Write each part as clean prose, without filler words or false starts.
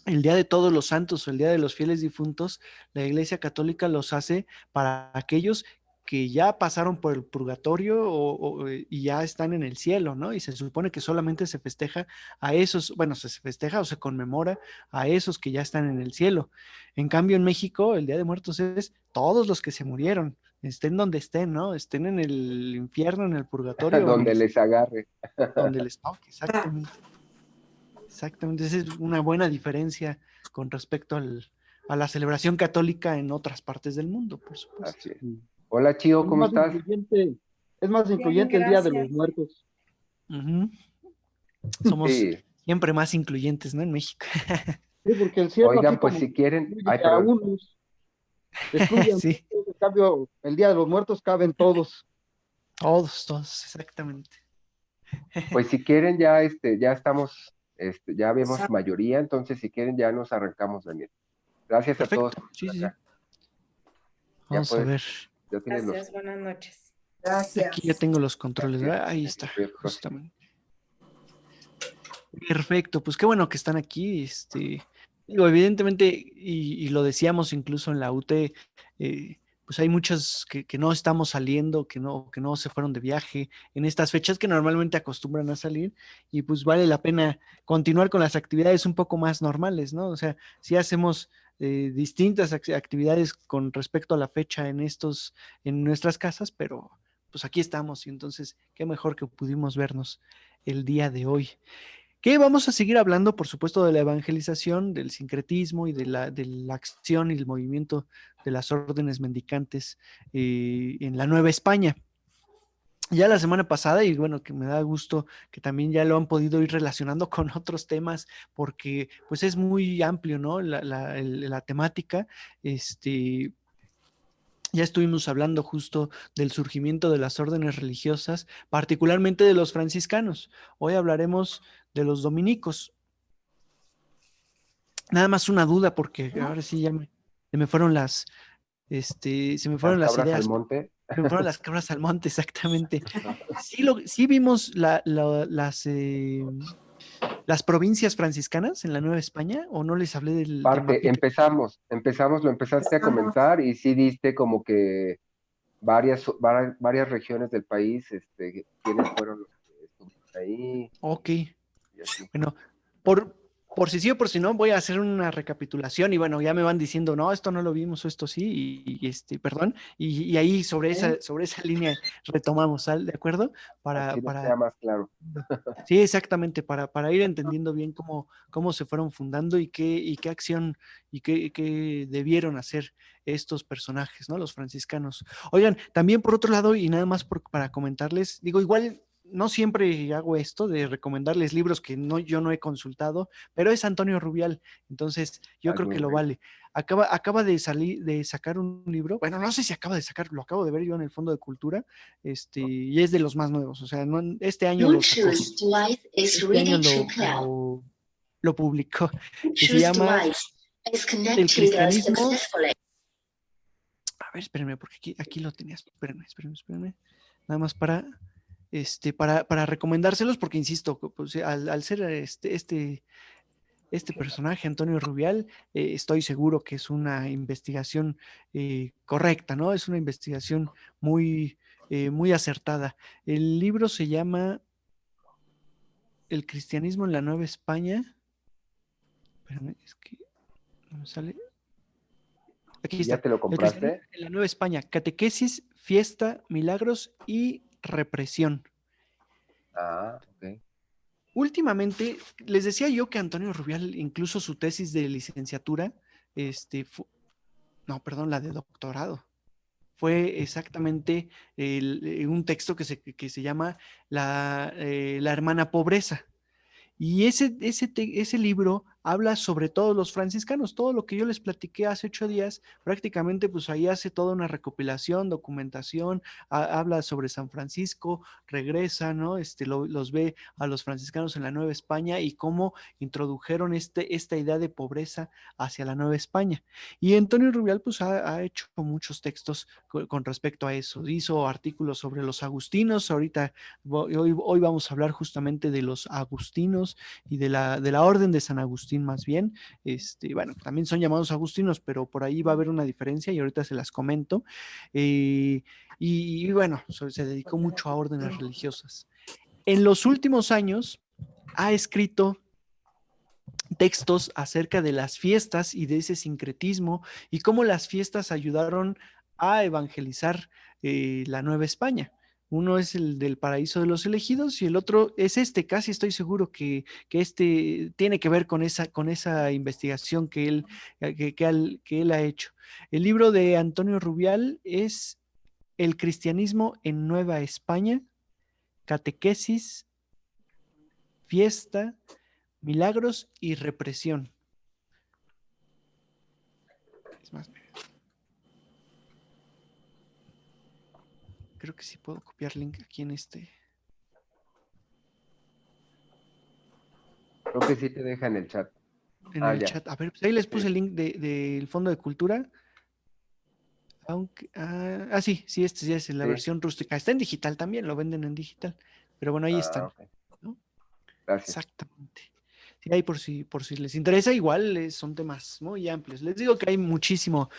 el Día de Todos los Santos o el Día de los Fieles Difuntos, la Iglesia Católica los hace para aquellos que ya pasaron por el purgatorio y ya están en el cielo, ¿no? Y se supone que solamente se festeja a esos, bueno, se festeja o se conmemora a esos que ya están en el cielo. En cambio, en México, el Día de Muertos es todos los que se murieron, estén donde estén, ¿no? Estén en el infierno, en el purgatorio o en donde les agarre. donde les toque, exactamente. Exactamente, esa es una buena diferencia con respecto a la celebración católica en otras partes del mundo, por supuesto. Así es. Hola, Chío, Es ¿cómo más estás? incluyente, es más Bien, incluyente el Día de los gracias. Muertos. Ujú. Somos Sí. siempre más incluyentes, ¿no? En México. Sí, porque el cielo así Oigan, pues como si quieren, excluye ay, a perdón, unos, excluye a Sí, muchos, en cambio, el Día de los Muertos caben todos. todos, exactamente. pues si quieren ya, ya estamos, ya vemos mayoría, entonces si quieren ya nos arrancamos, Daniel. Gracias a todos Perfecto, por sí, estar sí, sí. acá. Ya Vamos a puedes, ver. ya tienes los. Gracias, buenas noches. Aquí ya Gracias. tengo los controles, Gracias. ¿verdad? Ahí está, Voy a proseguir. justamente. Perfecto, pues qué bueno que están aquí. Digo, evidentemente, y lo decíamos incluso en la UT, pues hay muchos que no estamos saliendo, que no se fueron de viaje en estas fechas que normalmente acostumbran a salir, y pues vale la pena continuar con las actividades un poco más normales, ¿no? O sea, si hacemos distintas actividades con respecto a la fecha en nuestras casas, pero pues aquí estamos, y entonces qué mejor que pudimos vernos el día de hoy. Que vamos a seguir hablando, por supuesto, de la evangelización, del sincretismo y de la acción y el movimiento de las órdenes mendicantes en la Nueva España. Ya la semana pasada, y bueno, que me da gusto que también ya lo han podido ir relacionando con otros temas, porque pues es muy amplio, ¿no? La temática, ya estuvimos hablando justo del surgimiento de las órdenes religiosas, particularmente de los franciscanos. Hoy hablaremos de los dominicos. Nada más una duda, porque ahora sí se me fueron se me Las fueron las cabras al ideas, monte. se me fueron las cabras al monte, exactamente. Sí vimos las provincias franciscanas en la Nueva España, o no les hablé del Parte, mapita. lo empezaste a Estamos. comentar y sí diste como que varias regiones del país, quiénes fueron los que estuvieron ahí Ok, y así. bueno, por, por si sí o por si no, voy a hacer una recapitulación y bueno, ya me van diciendo, no, esto no lo vimos, o esto sí, perdón, y ahí sobre esa línea retomamos, ¿de acuerdo? Así nos queda Para más claro. Sí, exactamente, para ir entendiendo bien cómo se fueron fundando y qué acción qué debieron hacer estos personajes, ¿no? Los franciscanos. Oigan, también por otro lado, y nada más para comentarles, digo, igual no siempre hago esto de recomendarles libros que yo no he consultado, pero es Antonio Rubial, entonces yo Ah, creo muy que lo bueno. vale. Acaba de sacar un libro, bueno, no sé si acaba de sacar, lo acabo de ver yo en el Fondo de Cultura, y es de los más nuevos, o sea, este año lo sacó, este año lo publicó, que se llama El cristianismo. A ver, espérenme, porque aquí lo tenías, espérenme, nada más para recomendárselos, porque insisto, pues, al ser este personaje, Antonio Rubial, estoy seguro que es una investigación correcta, ¿no? Es una investigación muy acertada. El libro se llama El cristianismo en la Nueva España. Espérame, es que no me sale. Aquí ¿Y ya está. te lo El cristianismo compraste? en la Nueva España. Catequesis, fiesta, milagros y represión. Ah, ok. Últimamente, les decía yo que Antonio Rubial, incluso su tesis de licenciatura, no, perdón, la de doctorado, fue exactamente un texto que se llama La hermana pobreza. Y ese libro habla sobre todos los franciscanos, todo lo que yo les platiqué hace 8 días, prácticamente pues ahí hace toda una recopilación, documentación, habla sobre San Francisco, regresa, ¿no? Los ve a los franciscanos en la Nueva España y cómo introdujeron esta idea de pobreza hacia la Nueva España. Y Antonio Rubial pues ha hecho muchos textos con respecto a eso, hizo artículos sobre los agustinos, ahorita hoy vamos a hablar justamente de los agustinos y de la orden de San Agustín Agustín más bien. Bueno, también son llamados agustinos, pero por ahí va a haber una diferencia y ahorita se las comento. Y bueno, se dedicó mucho a órdenes religiosas. En los últimos años ha escrito textos acerca de las fiestas y de ese sincretismo y cómo las fiestas ayudaron a evangelizar la Nueva España. Uno es el del Paraíso de los Elegidos y el otro es casi estoy seguro que este tiene que ver con esa investigación que él ha hecho. El libro de Antonio Rubial es El cristianismo en Nueva España, catequesis, fiesta, milagros y represión. Es más, creo que sí puedo copiar link aquí en Creo que sí te deja en el chat. el Ya. chat. A ver, pues ahí les puse el link del Fondo de Cultura. Aunque, sí, esta ya es la Sí. versión rústica. Está en digital también, lo venden en digital. Pero bueno, ahí están. Okay. ¿No? Gracias. Exactamente. Sí, ahí por si les interesa, igual son temas muy amplios. Les digo que hay muchísimo.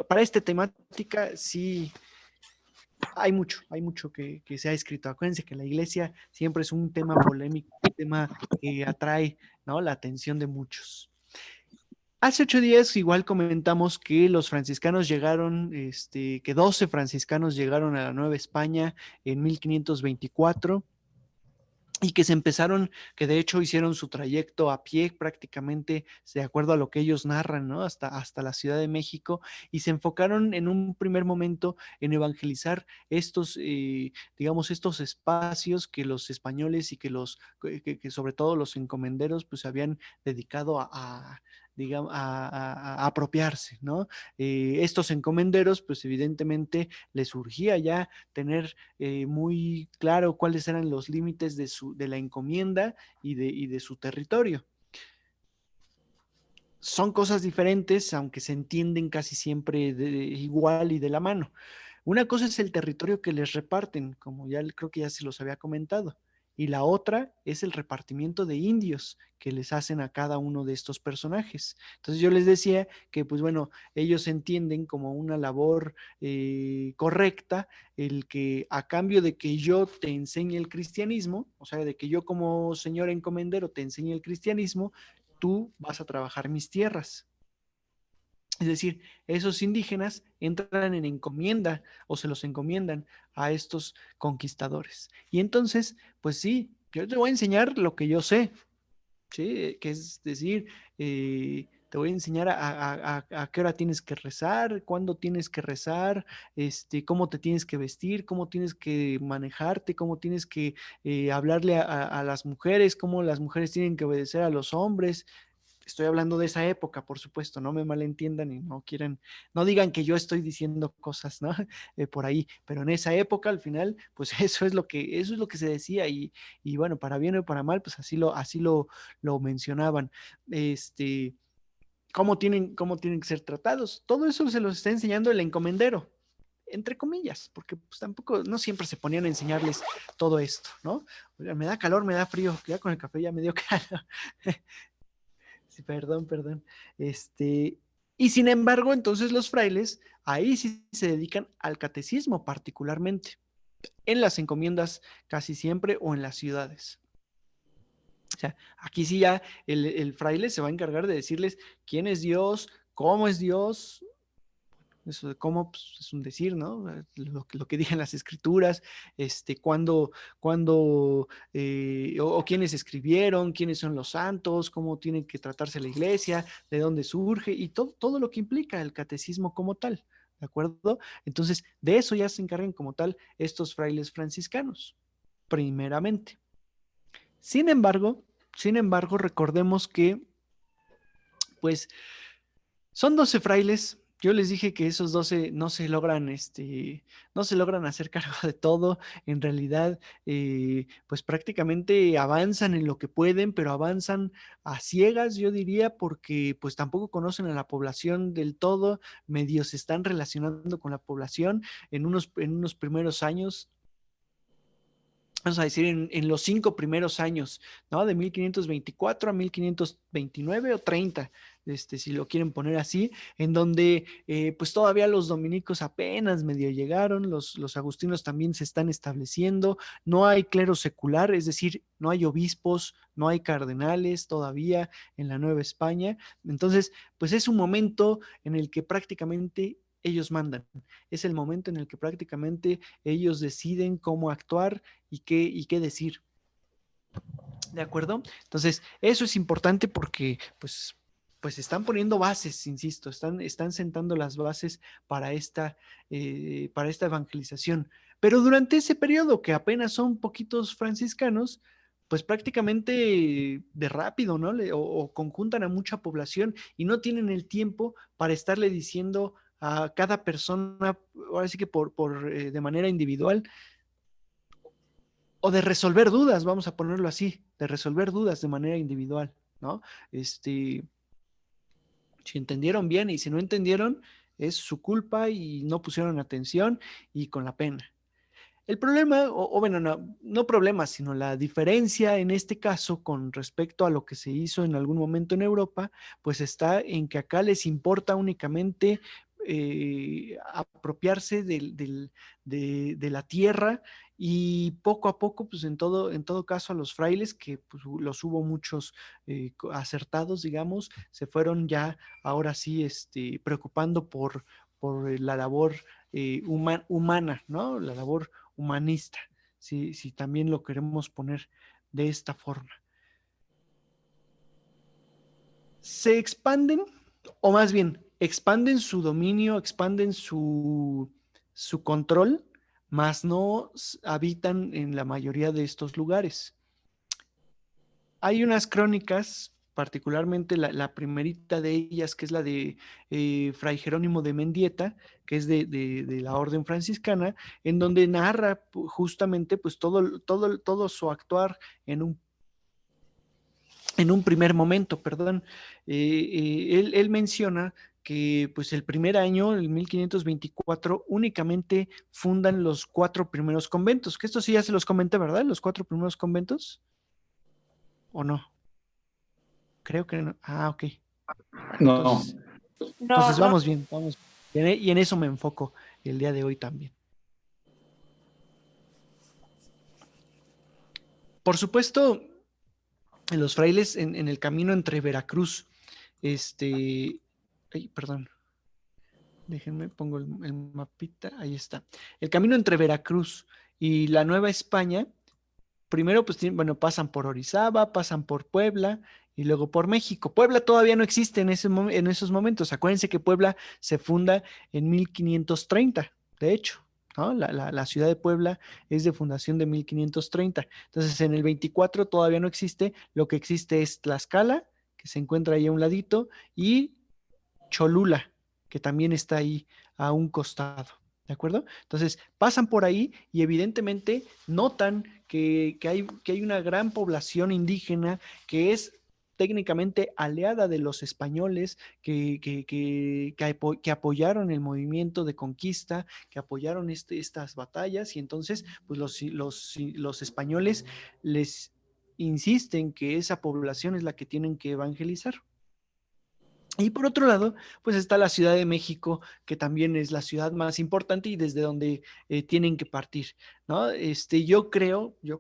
Para esta temática, sí, hay mucho que se ha escrito. Acuérdense que la iglesia siempre es un tema polémico, un tema que atrae, ¿no?, la atención de muchos. Hace 8 días igual comentamos que los franciscanos llegaron, que 12 franciscanos llegaron a la Nueva España en 1524 y que se empezaron, que de hecho hicieron su trayecto a pie prácticamente, de acuerdo a lo que ellos narran, ¿no? Hasta la Ciudad de México, y se enfocaron en un primer momento en evangelizar digamos, estos espacios que los españoles y que sobre todo los encomenderos, pues habían dedicado digamos, a apropiarse, ¿no? Estos encomenderos, pues evidentemente les surgía ya tener muy claro cuáles eran los límites de la encomienda y de su territorio. Son cosas diferentes, aunque se entienden casi siempre igual y de la mano. Una cosa es el territorio que les reparten, como ya creo que ya se los había comentado, y la otra es el repartimiento de indios que les hacen a cada uno de estos personajes. Entonces yo les decía que, pues bueno, ellos entienden como una labor correcta el que a cambio de que yo te enseñe el cristianismo, o sea, de que yo como señor encomendero te enseñe el cristianismo, tú vas a trabajar mis tierras. Es decir, esos indígenas entran en encomienda o se los encomiendan a estos conquistadores. Y entonces, pues sí, yo te voy a enseñar lo que yo sé, ¿sí? Que es decir, te voy a enseñar a qué hora tienes que rezar, cuándo tienes que rezar, cómo te tienes que vestir, cómo tienes que manejarte, cómo tienes que hablarle a las mujeres, cómo las mujeres tienen que obedecer a los hombres. Estoy hablando de esa época, por supuesto, no me malentiendan y no digan que yo estoy diciendo cosas, ¿no? Por ahí, pero en esa época, al final, pues eso es lo que se decía y bueno, para bien o para mal, pues así lo mencionaban. ¿Cómo tienen que ser tratados? Todo eso se los está enseñando el encomendero, entre comillas, porque pues tampoco, no siempre se ponían a enseñarles todo esto, ¿no? Oigan, me da calor, me da frío, ya con el café ya me dio calor. Sí, perdón. Y sin embargo, entonces los frailes ahí sí se dedican al catecismo particularmente, en las encomiendas casi siempre o en las ciudades. O sea, aquí sí ya el fraile se va a encargar de decirles quién es Dios, cómo es Dios. Eso de cómo, pues, es un decir, ¿no? Lo que digan las escrituras, o quiénes escribieron, quiénes son los santos, cómo tiene que tratarse la iglesia, de dónde surge y todo lo que implica el catecismo como tal, ¿de acuerdo? Entonces, de eso ya se encargan como tal estos frailes franciscanos, primeramente. Sin embargo, recordemos que, pues, son 12 frailes. Yo les dije que esos 12 no se logran hacer cargo de todo. En realidad, pues prácticamente avanzan en lo que pueden, pero avanzan a ciegas, yo diría, porque pues tampoco conocen a la población del todo, medio se están relacionando con la población en unos primeros años. vamos a decir, en los 5 primeros años, ¿no? De 1524 a 1529 o 30, si lo quieren poner así, en donde pues todavía los dominicos apenas medio llegaron, los agustinos también se están estableciendo, no hay clero secular, es decir, no hay obispos, no hay cardenales todavía en la Nueva España. Entonces, pues es un momento en el que prácticamente ellos mandan, es el momento en el que prácticamente ellos deciden cómo actuar y qué decir. ¿De acuerdo? Entonces, eso es importante porque, pues están poniendo bases, insisto, están sentando las bases para esta evangelización. Pero durante ese periodo, que apenas son poquitos franciscanos, pues prácticamente de rápido, ¿no? O conjuntan a mucha población y no tienen el tiempo para estarle diciendo a cada persona, ahora sí que de manera individual, o de resolver dudas, vamos a ponerlo así, de resolver dudas de manera individual, ¿no? Si entendieron bien y si no entendieron, es su culpa y no pusieron atención y con la pena. El problema, o bueno, no problema, sino la diferencia en este caso con respecto a lo que se hizo en algún momento en Europa, pues está en que acá les importa únicamente apropiarse de la tierra y poco a poco, pues en todo caso a los frailes, que pues, los hubo muchos acertados, digamos, se fueron ya ahora sí preocupando por la labor humana, ¿no? La labor humanista, si también lo queremos poner de esta forma. Se expanden, o más bien, expanden su dominio, expanden su control, mas no habitan en la mayoría de estos lugares. Hay unas crónicas, particularmente la primerita de ellas, que es la de Fray Jerónimo de Mendieta, que es de la orden franciscana, en donde narra justamente pues todo su actuar en un primer momento, perdón. Él menciona que pues el primer año, el 1524, únicamente fundan los 4 primeros conventos, que esto sí ya se los comenté, ¿verdad? Los 4 primeros conventos, ¿o no? Creo que no. Ah, ok. Bueno, No, entonces No, vamos bien, vamos. Y en eso me enfoco el día de hoy también. Por supuesto, los frailes en el camino entre Veracruz, ay, perdón, déjenme, pongo el mapita, ahí está. El camino entre Veracruz y la Nueva España, primero pues bueno, pasan por Orizaba, pasan por Puebla y luego por México. Puebla todavía no existe en esos momentos. Acuérdense que Puebla se funda en 1530, de hecho, ¿no? La ciudad de Puebla es de fundación de 1530. Entonces en el 24 todavía no existe. Lo que existe es Tlaxcala, que se encuentra ahí a un ladito, y Cholula, que también está ahí a un costado. ¿De acuerdo? Entonces pasan por ahí y evidentemente notan que hay una gran población indígena que es técnicamente aliada de los españoles que apoyaron el movimiento de conquista, que apoyaron estas batallas, y entonces pues los españoles les insisten que esa población es la que tienen que evangelizar. Y por otro lado, pues está la Ciudad de México, que también es la ciudad más importante y desde donde tienen que partir, ¿no? Yo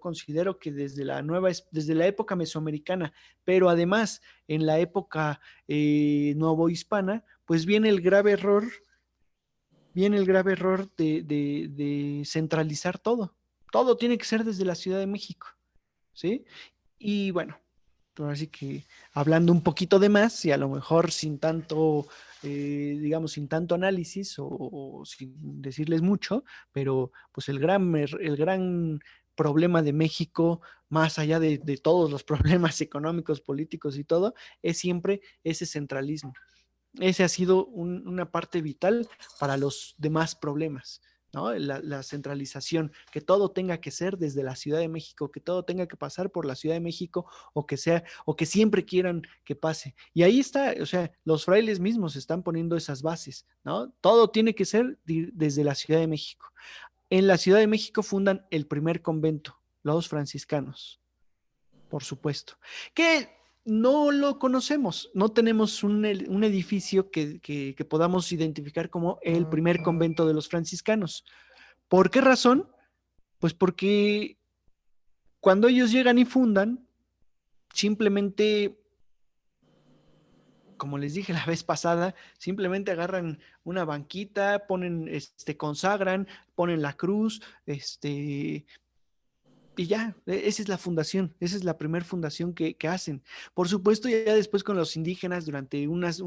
considero que desde la época mesoamericana, pero además en la época novohispana, pues viene el grave error de centralizar todo. Todo tiene que ser desde la Ciudad de México, ¿sí? Y bueno, así que hablando un poquito de más y a lo mejor sin tanto, digamos, sin tanto análisis o sin decirles mucho, pero pues el gran problema de México, más allá de todos los problemas económicos, políticos y todo, es siempre ese centralismo. Ese ha sido una parte vital para los demás problemas, ¿no? La centralización, que todo tenga que ser desde la Ciudad de México, que todo tenga que pasar por la Ciudad de México, o que siempre quieran que pase. Y ahí está, o sea, los frailes mismos están poniendo esas bases, ¿no? Todo tiene que ser desde la Ciudad de México. En la Ciudad de México fundan el primer convento, los franciscanos, por supuesto. Que no lo conocemos, no tenemos un edificio que podamos identificar como el primer convento de los franciscanos. ¿Por qué razón? Pues porque cuando ellos llegan y fundan, simplemente, como les dije la vez pasada, simplemente agarran una banquita, ponen, consagran, ponen la cruz, y ya, esa es la fundación, esa es la primera fundación que hacen. Por supuesto, ya después con los indígenas, durante unas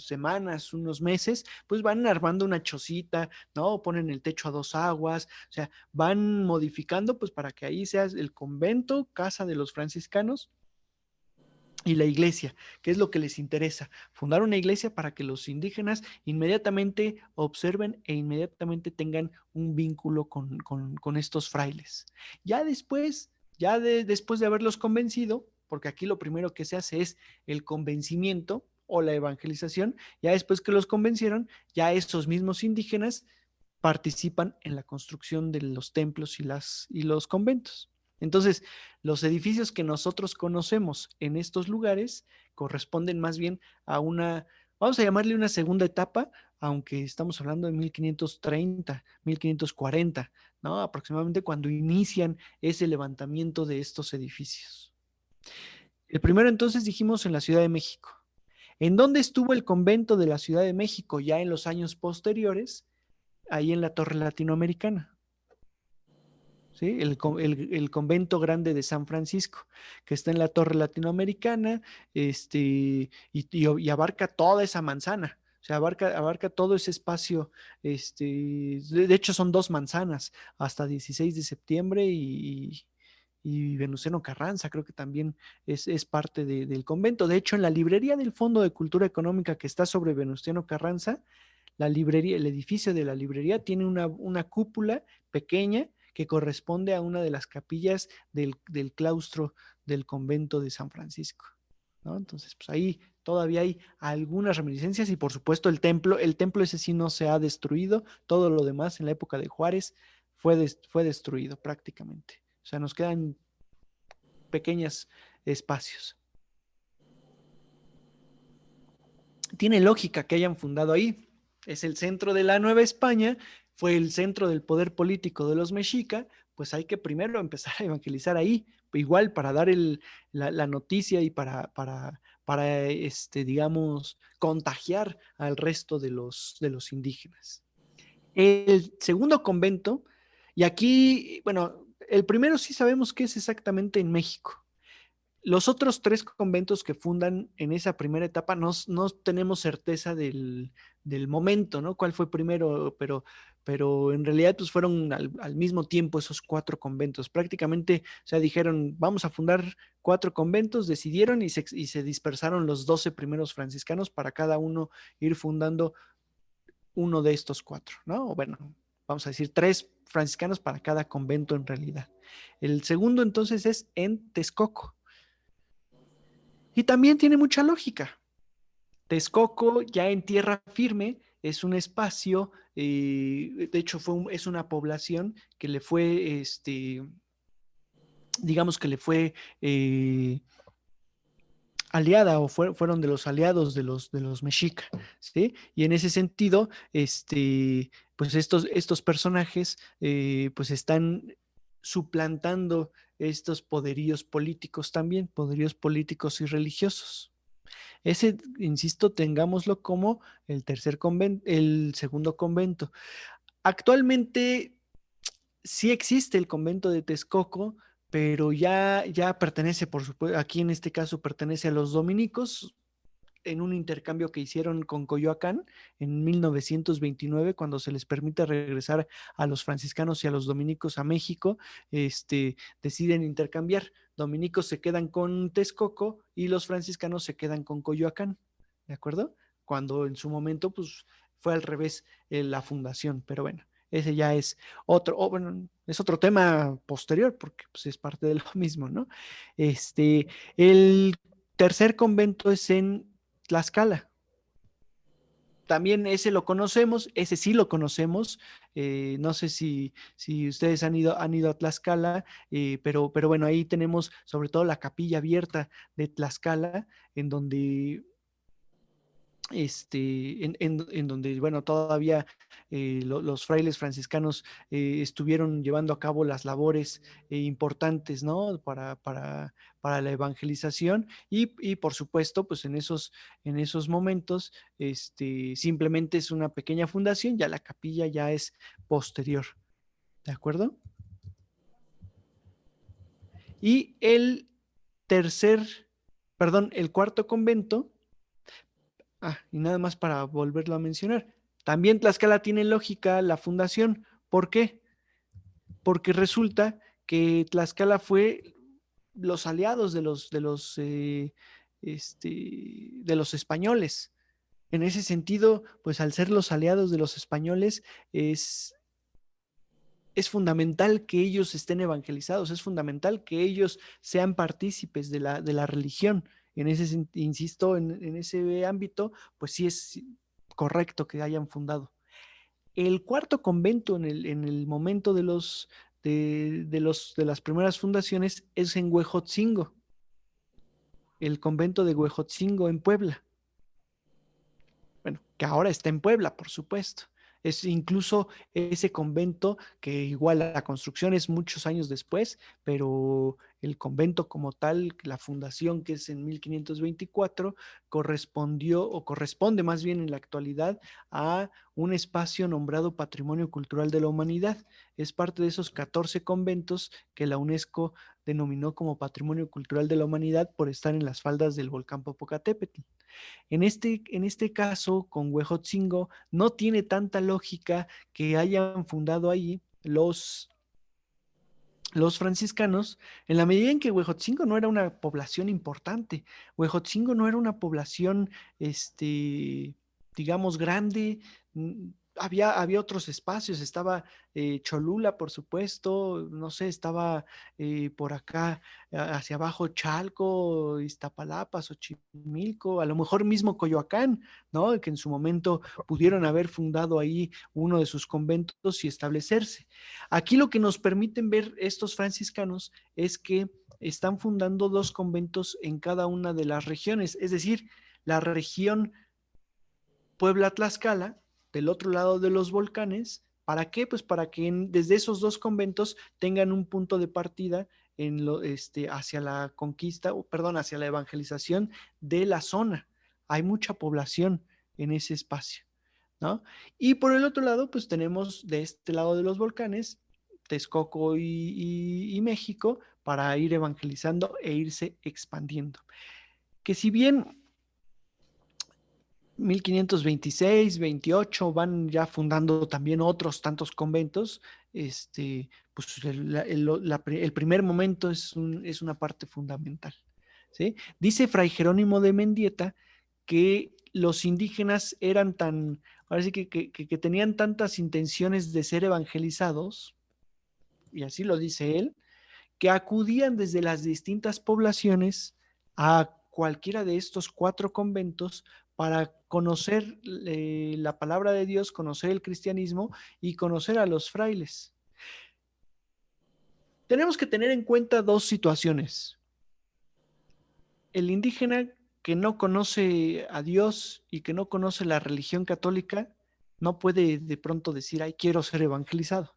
semanas, unos meses, pues van armando una chocita, ¿no? Ponen el techo a dos aguas, o sea, van modificando pues para que ahí sea el convento, casa de los franciscanos, y la iglesia, que es lo que les interesa, fundar una iglesia para que los indígenas inmediatamente observen e inmediatamente tengan un vínculo con estos frailes. Ya después, después de haberlos convencido, porque aquí lo primero que se hace es el convencimiento o la evangelización, ya después que los convencieron, ya estos mismos indígenas participan en la construcción de los templos y los conventos. Entonces, los edificios que nosotros conocemos en estos lugares corresponden más bien a vamos a llamarle una segunda etapa, aunque estamos hablando de 1530, 1540, ¿no? Aproximadamente cuando inician ese levantamiento de estos edificios. El primero entonces dijimos en la Ciudad de México. ¿En dónde estuvo el convento de la Ciudad de México ya en los años posteriores? Ahí en la Torre Latinoamericana. ¿Sí? El convento grande de San Francisco, que está en la Torre Latinoamericana, y abarca toda esa manzana. O sea, abarca todo ese espacio. De hecho, son dos manzanas, hasta 16 de septiembre y Venustiano Carranza, creo que también es parte del convento. De hecho, en la librería del Fondo de Cultura Económica que está sobre Venustiano Carranza, la librería, el edificio de la librería tiene una cúpula pequeña que corresponde a una de las capillas del claustro del convento de San Francisco, ¿no? Entonces, pues ahí todavía hay algunas reminiscencias y por supuesto el templo ese sí no se ha destruido, todo lo demás en la época de Juárez fue destruido prácticamente. O sea, nos quedan pequeños espacios. Tiene lógica que hayan fundado ahí. Es el centro de la Nueva España, fue el centro del poder político de los mexica, pues hay que primero empezar a evangelizar ahí, igual para dar la noticia y digamos, contagiar al resto de los indígenas. El segundo convento, y aquí, bueno, el primero sí sabemos que es exactamente en México. Los otros tres conventos que fundan en esa primera etapa no tenemos certeza del momento, ¿no? ¿Cuál fue primero? Pero en realidad pues fueron al mismo tiempo esos cuatro conventos. Prácticamente, o sea, dijeron, vamos a fundar cuatro conventos, decidieron y se dispersaron los 12 primeros franciscanos para cada uno ir fundando uno de estos cuatro, ¿no? O bueno, vamos a decir tres franciscanos para cada convento en realidad. El segundo entonces es en Texcoco. Y también tiene mucha lógica. Texcoco, ya en tierra firme, es un espacio, de hecho es una población que le fue, digamos que le fue aliada o fueron de los aliados de los mexica, ¿sí? Y en ese sentido, pues estos personajes, pues están suplantando estos poderíos políticos también, poderíos políticos y religiosos. Ese, insisto, tengámoslo como el segundo convento. Actualmente sí existe el convento de Texcoco, pero ya pertenece, por supuesto, aquí en este caso pertenece a los dominicos, en un intercambio que hicieron con Coyoacán en 1929, cuando se les permite regresar a los franciscanos y a los dominicos a México, deciden intercambiar. Dominicos se quedan con Texcoco y los franciscanos se quedan con Coyoacán, ¿de acuerdo? Cuando en su momento, pues, fue al revés la fundación, pero bueno, ese ya es bueno, es otro tema posterior, porque pues, es parte de lo mismo, ¿no? El tercer convento es en Tlaxcala. también ese lo conocemos, ese sí lo conocemos. No sé si ustedes han ido a Tlaxcala, pero bueno, ahí tenemos sobre todo la capilla abierta de Tlaxcala, en donde en donde, bueno, todavía los frailes franciscanos estuvieron llevando a cabo las labores importantes, ¿no? Para la evangelización y, por supuesto, pues en esos momentos, simplemente es una pequeña fundación, ya la capilla ya es posterior, ¿de acuerdo? Y tercer, el cuarto convento. Y nada más para volverlo a mencionar. También Tlaxcala tiene lógica la fundación. ¿Por qué? Porque resulta que Tlaxcala fue los aliados de los españoles. En ese sentido, pues al ser los aliados de los españoles, es, es fundamental que ellos estén evangelizados, es fundamental que ellos sean partícipes de la religión. Insisto, en ese ámbito, pues sí es correcto que hayan fundado. El cuarto convento en el momento de las primeras fundaciones es en Huejotzingo, el convento de Huejotzingo en Puebla. Bueno, que ahora está en Puebla, por supuesto. Es incluso ese convento que igual la construcción es muchos años después, pero el convento como tal, la fundación que es en 1524, correspondió o corresponde más bien en la actualidad a un espacio nombrado Patrimonio Cultural de la Humanidad. Es parte de esos 14 conventos que la UNESCO denominó como Patrimonio Cultural de la Humanidad por estar en las faldas del volcán Popocatépetl. En este caso, con Huejotzingo, no tiene tanta lógica que hayan fundado ahí los franciscanos, en la medida en que Huejotzingo no era una población importante. Huejotzingo no era una población, digamos, grande. Había otros espacios, estaba Cholula, por supuesto, no sé, estaba por acá hacia abajo Chalco, Iztapalapa, Xochimilco, a lo mejor mismo Coyoacán, ¿no? Que en su momento pudieron haber fundado ahí uno de sus conventos y establecerse. Aquí lo que nos permiten ver estos franciscanos es que están fundando dos conventos en cada una de las regiones, es decir, la región Puebla-Tlaxcala, del otro lado de los volcanes. ¿Para qué? Pues para que desde esos dos conventos tengan un punto de partida hacia la conquista, perdón, hacia la evangelización de la zona. Hay mucha población en ese espacio, ¿no? Y por el otro lado, pues tenemos de este lado de los volcanes, Texcoco y México, para ir evangelizando e irse expandiendo. Que si bien 1526, 28 van ya fundando también otros tantos conventos, pues el primer momento es una parte fundamental, ¿sí? Dice Fray Jerónimo de Mendieta que los indígenas eran ahora sí que tenían tantas intenciones de ser evangelizados, y así lo dice él, que acudían desde las distintas poblaciones a cualquiera de estos cuatro conventos para conocer la palabra de Dios, conocer el cristianismo y conocer a los frailes. Tenemos que tener en cuenta dos situaciones. El indígena que no conoce a Dios y que no conoce la religión católica no puede de pronto decir, ay, quiero ser evangelizado,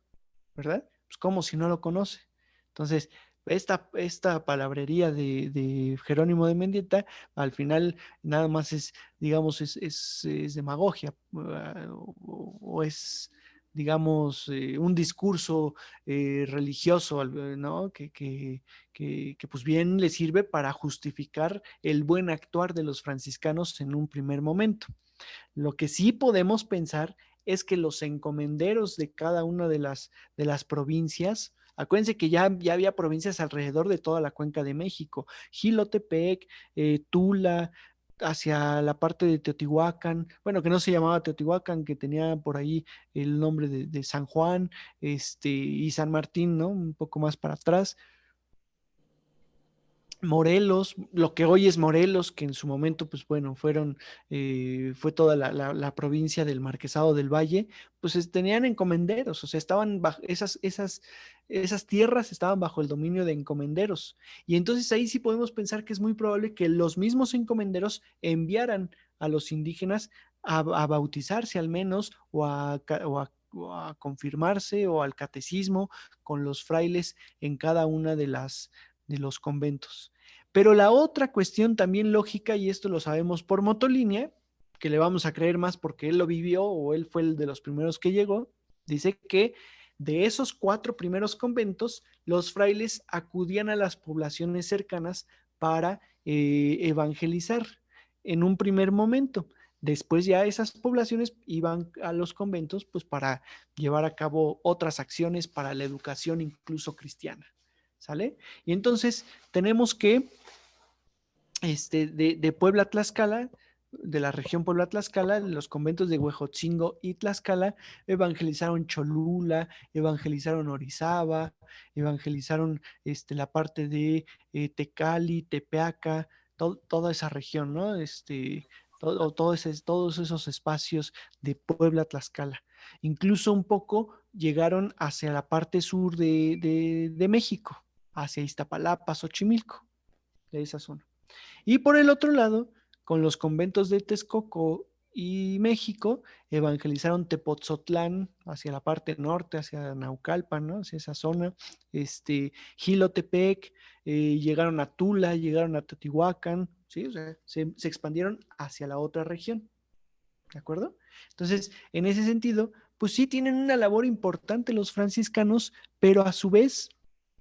¿verdad? Pues como si no lo conoce. Entonces, esta palabrería de Jerónimo de Mendieta, al final nada más es, digamos, es demagogia, o es, digamos, un discurso religioso, ¿no? Que pues bien le sirve para justificar el buen actuar de los franciscanos en un primer momento. Lo que sí podemos pensar es que los encomenderos de cada una de las provincias, acuérdense que ya había provincias alrededor de toda la cuenca de México, Jilotepec, Tula, hacia la parte de Teotihuacán, bueno, que no se llamaba Teotihuacán, que tenía por ahí el nombre de San Juan, y San Martín, ¿no? Un poco más para atrás. Morelos, lo que hoy es Morelos, que en su momento, pues bueno, fue toda la provincia del Marquesado del Valle, pues tenían encomenderos, o sea, estaban bajo, esas tierras estaban bajo el dominio de encomenderos. Y entonces ahí sí podemos pensar que es muy probable que los mismos encomenderos enviaran a los indígenas a bautizarse al menos, o a confirmarse, o al catecismo con los frailes en cada una de los conventos. Pero la otra cuestión también lógica, y esto lo sabemos por Motolínea, que le vamos a creer más porque él lo vivió o él fue el de los primeros que llegó, dice que de esos 4 primeros conventos, los frailes acudían a las poblaciones cercanas para evangelizar en un primer momento. Después ya esas poblaciones iban a los conventos pues para llevar a cabo otras acciones para la educación incluso cristiana. ¿Sale? Y entonces tenemos que de Puebla a Tlaxcala, de la región Puebla-Tlaxcala, los conventos de Huejotzingo y Tlaxcala evangelizaron Cholula, evangelizaron Orizaba, evangelizaron la parte de Tecali, Tepeaca, toda esa región, ¿no? Todos esos espacios de Puebla-Tlaxcala. Incluso un poco llegaron hacia la parte sur de México, hacia Iztapalapa, Xochimilco, de esa zona. Y por el otro lado, con los conventos de Texcoco y México, evangelizaron Tepotzotlán hacia la parte norte, hacia Naucalpan, ¿no? Hacia esa zona, Jilotepec, llegaron a Tula, llegaron a Teotihuacán, ¿sí? O sea, se expandieron hacia la otra región, ¿de acuerdo? Entonces, en ese sentido, pues sí tienen una labor importante los franciscanos, pero a su vez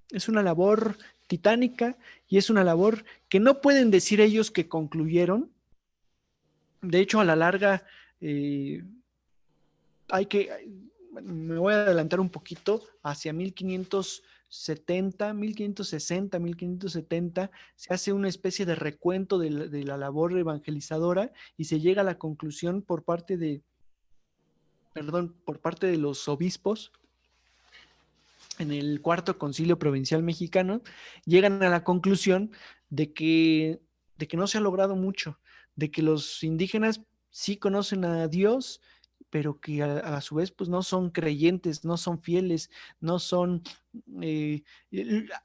es una labor titánica y es una labor que no pueden decir ellos que concluyeron. De hecho, a la larga, eh, hay que, me voy a adelantar un poquito, hacia 1570, 1560, 1570, se hace una especie de recuento de la labor evangelizadora y se llega a la conclusión por parte de los obispos en el Cuarto Concilio Provincial Mexicano, llegan a la conclusión de que no se ha logrado mucho, de que los indígenas sí conocen a Dios, pero que a su vez pues no son creyentes, no son fieles, no son, eh,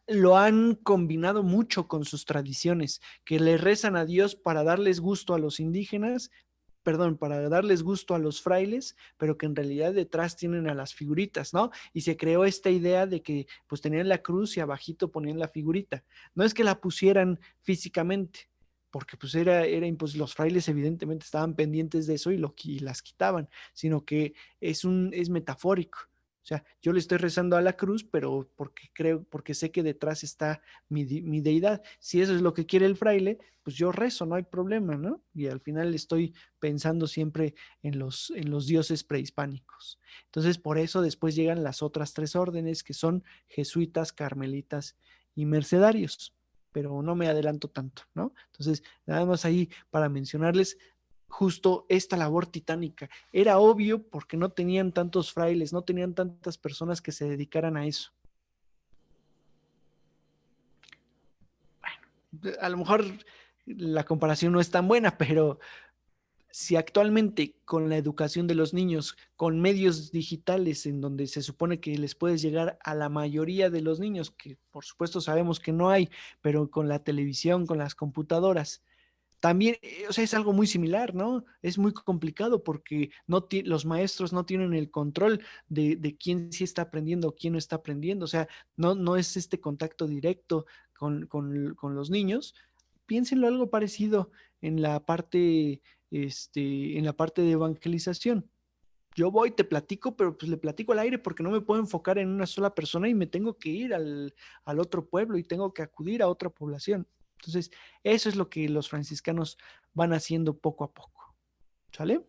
lo han combinado mucho con sus tradiciones, que le rezan a Dios para darles gusto a los indígenas, perdón, para darles gusto a los frailes, pero que en realidad detrás tienen a las figuritas, ¿no? Y se creó esta idea de que pues tenían la cruz y abajito ponían la figurita. No es que la pusieran físicamente, porque pues pues los frailes evidentemente estaban pendientes de eso y las quitaban, sino que es metafórico. O sea, yo le estoy rezando a la cruz, pero porque sé que detrás está mi deidad. Si eso es lo que quiere el fraile, pues yo rezo, no hay problema, ¿no? Y al final estoy pensando siempre en los dioses prehispánicos. Entonces, por eso después llegan las otras 3 órdenes, que son jesuitas, carmelitas y mercedarios, pero no me adelanto tanto, ¿no? Entonces, nada más ahí para mencionarles justo esta labor titánica. Era obvio porque no tenían tantos frailes, no tenían tantas personas que se dedicaran a eso. A lo mejor la comparación no es tan buena, pero si actualmente con la educación de los niños, con medios digitales en donde se supone que les puedes llegar a la mayoría de los niños, que por supuesto sabemos que no hay, pero con la televisión, con las computadoras, también, o sea, es algo muy similar, ¿no? Es muy complicado porque los maestros no tienen el control de quién sí está aprendiendo o quién no está aprendiendo, o sea, no es este contacto directo con los niños. Piénsenlo algo parecido en la parte, en la parte de evangelización. Yo voy, te platico, pero pues le platico al aire porque no me puedo enfocar en una sola persona y me tengo que ir al otro pueblo y tengo que acudir a otra población. Entonces, eso es lo que los franciscanos van haciendo poco a poco. ¿Sale?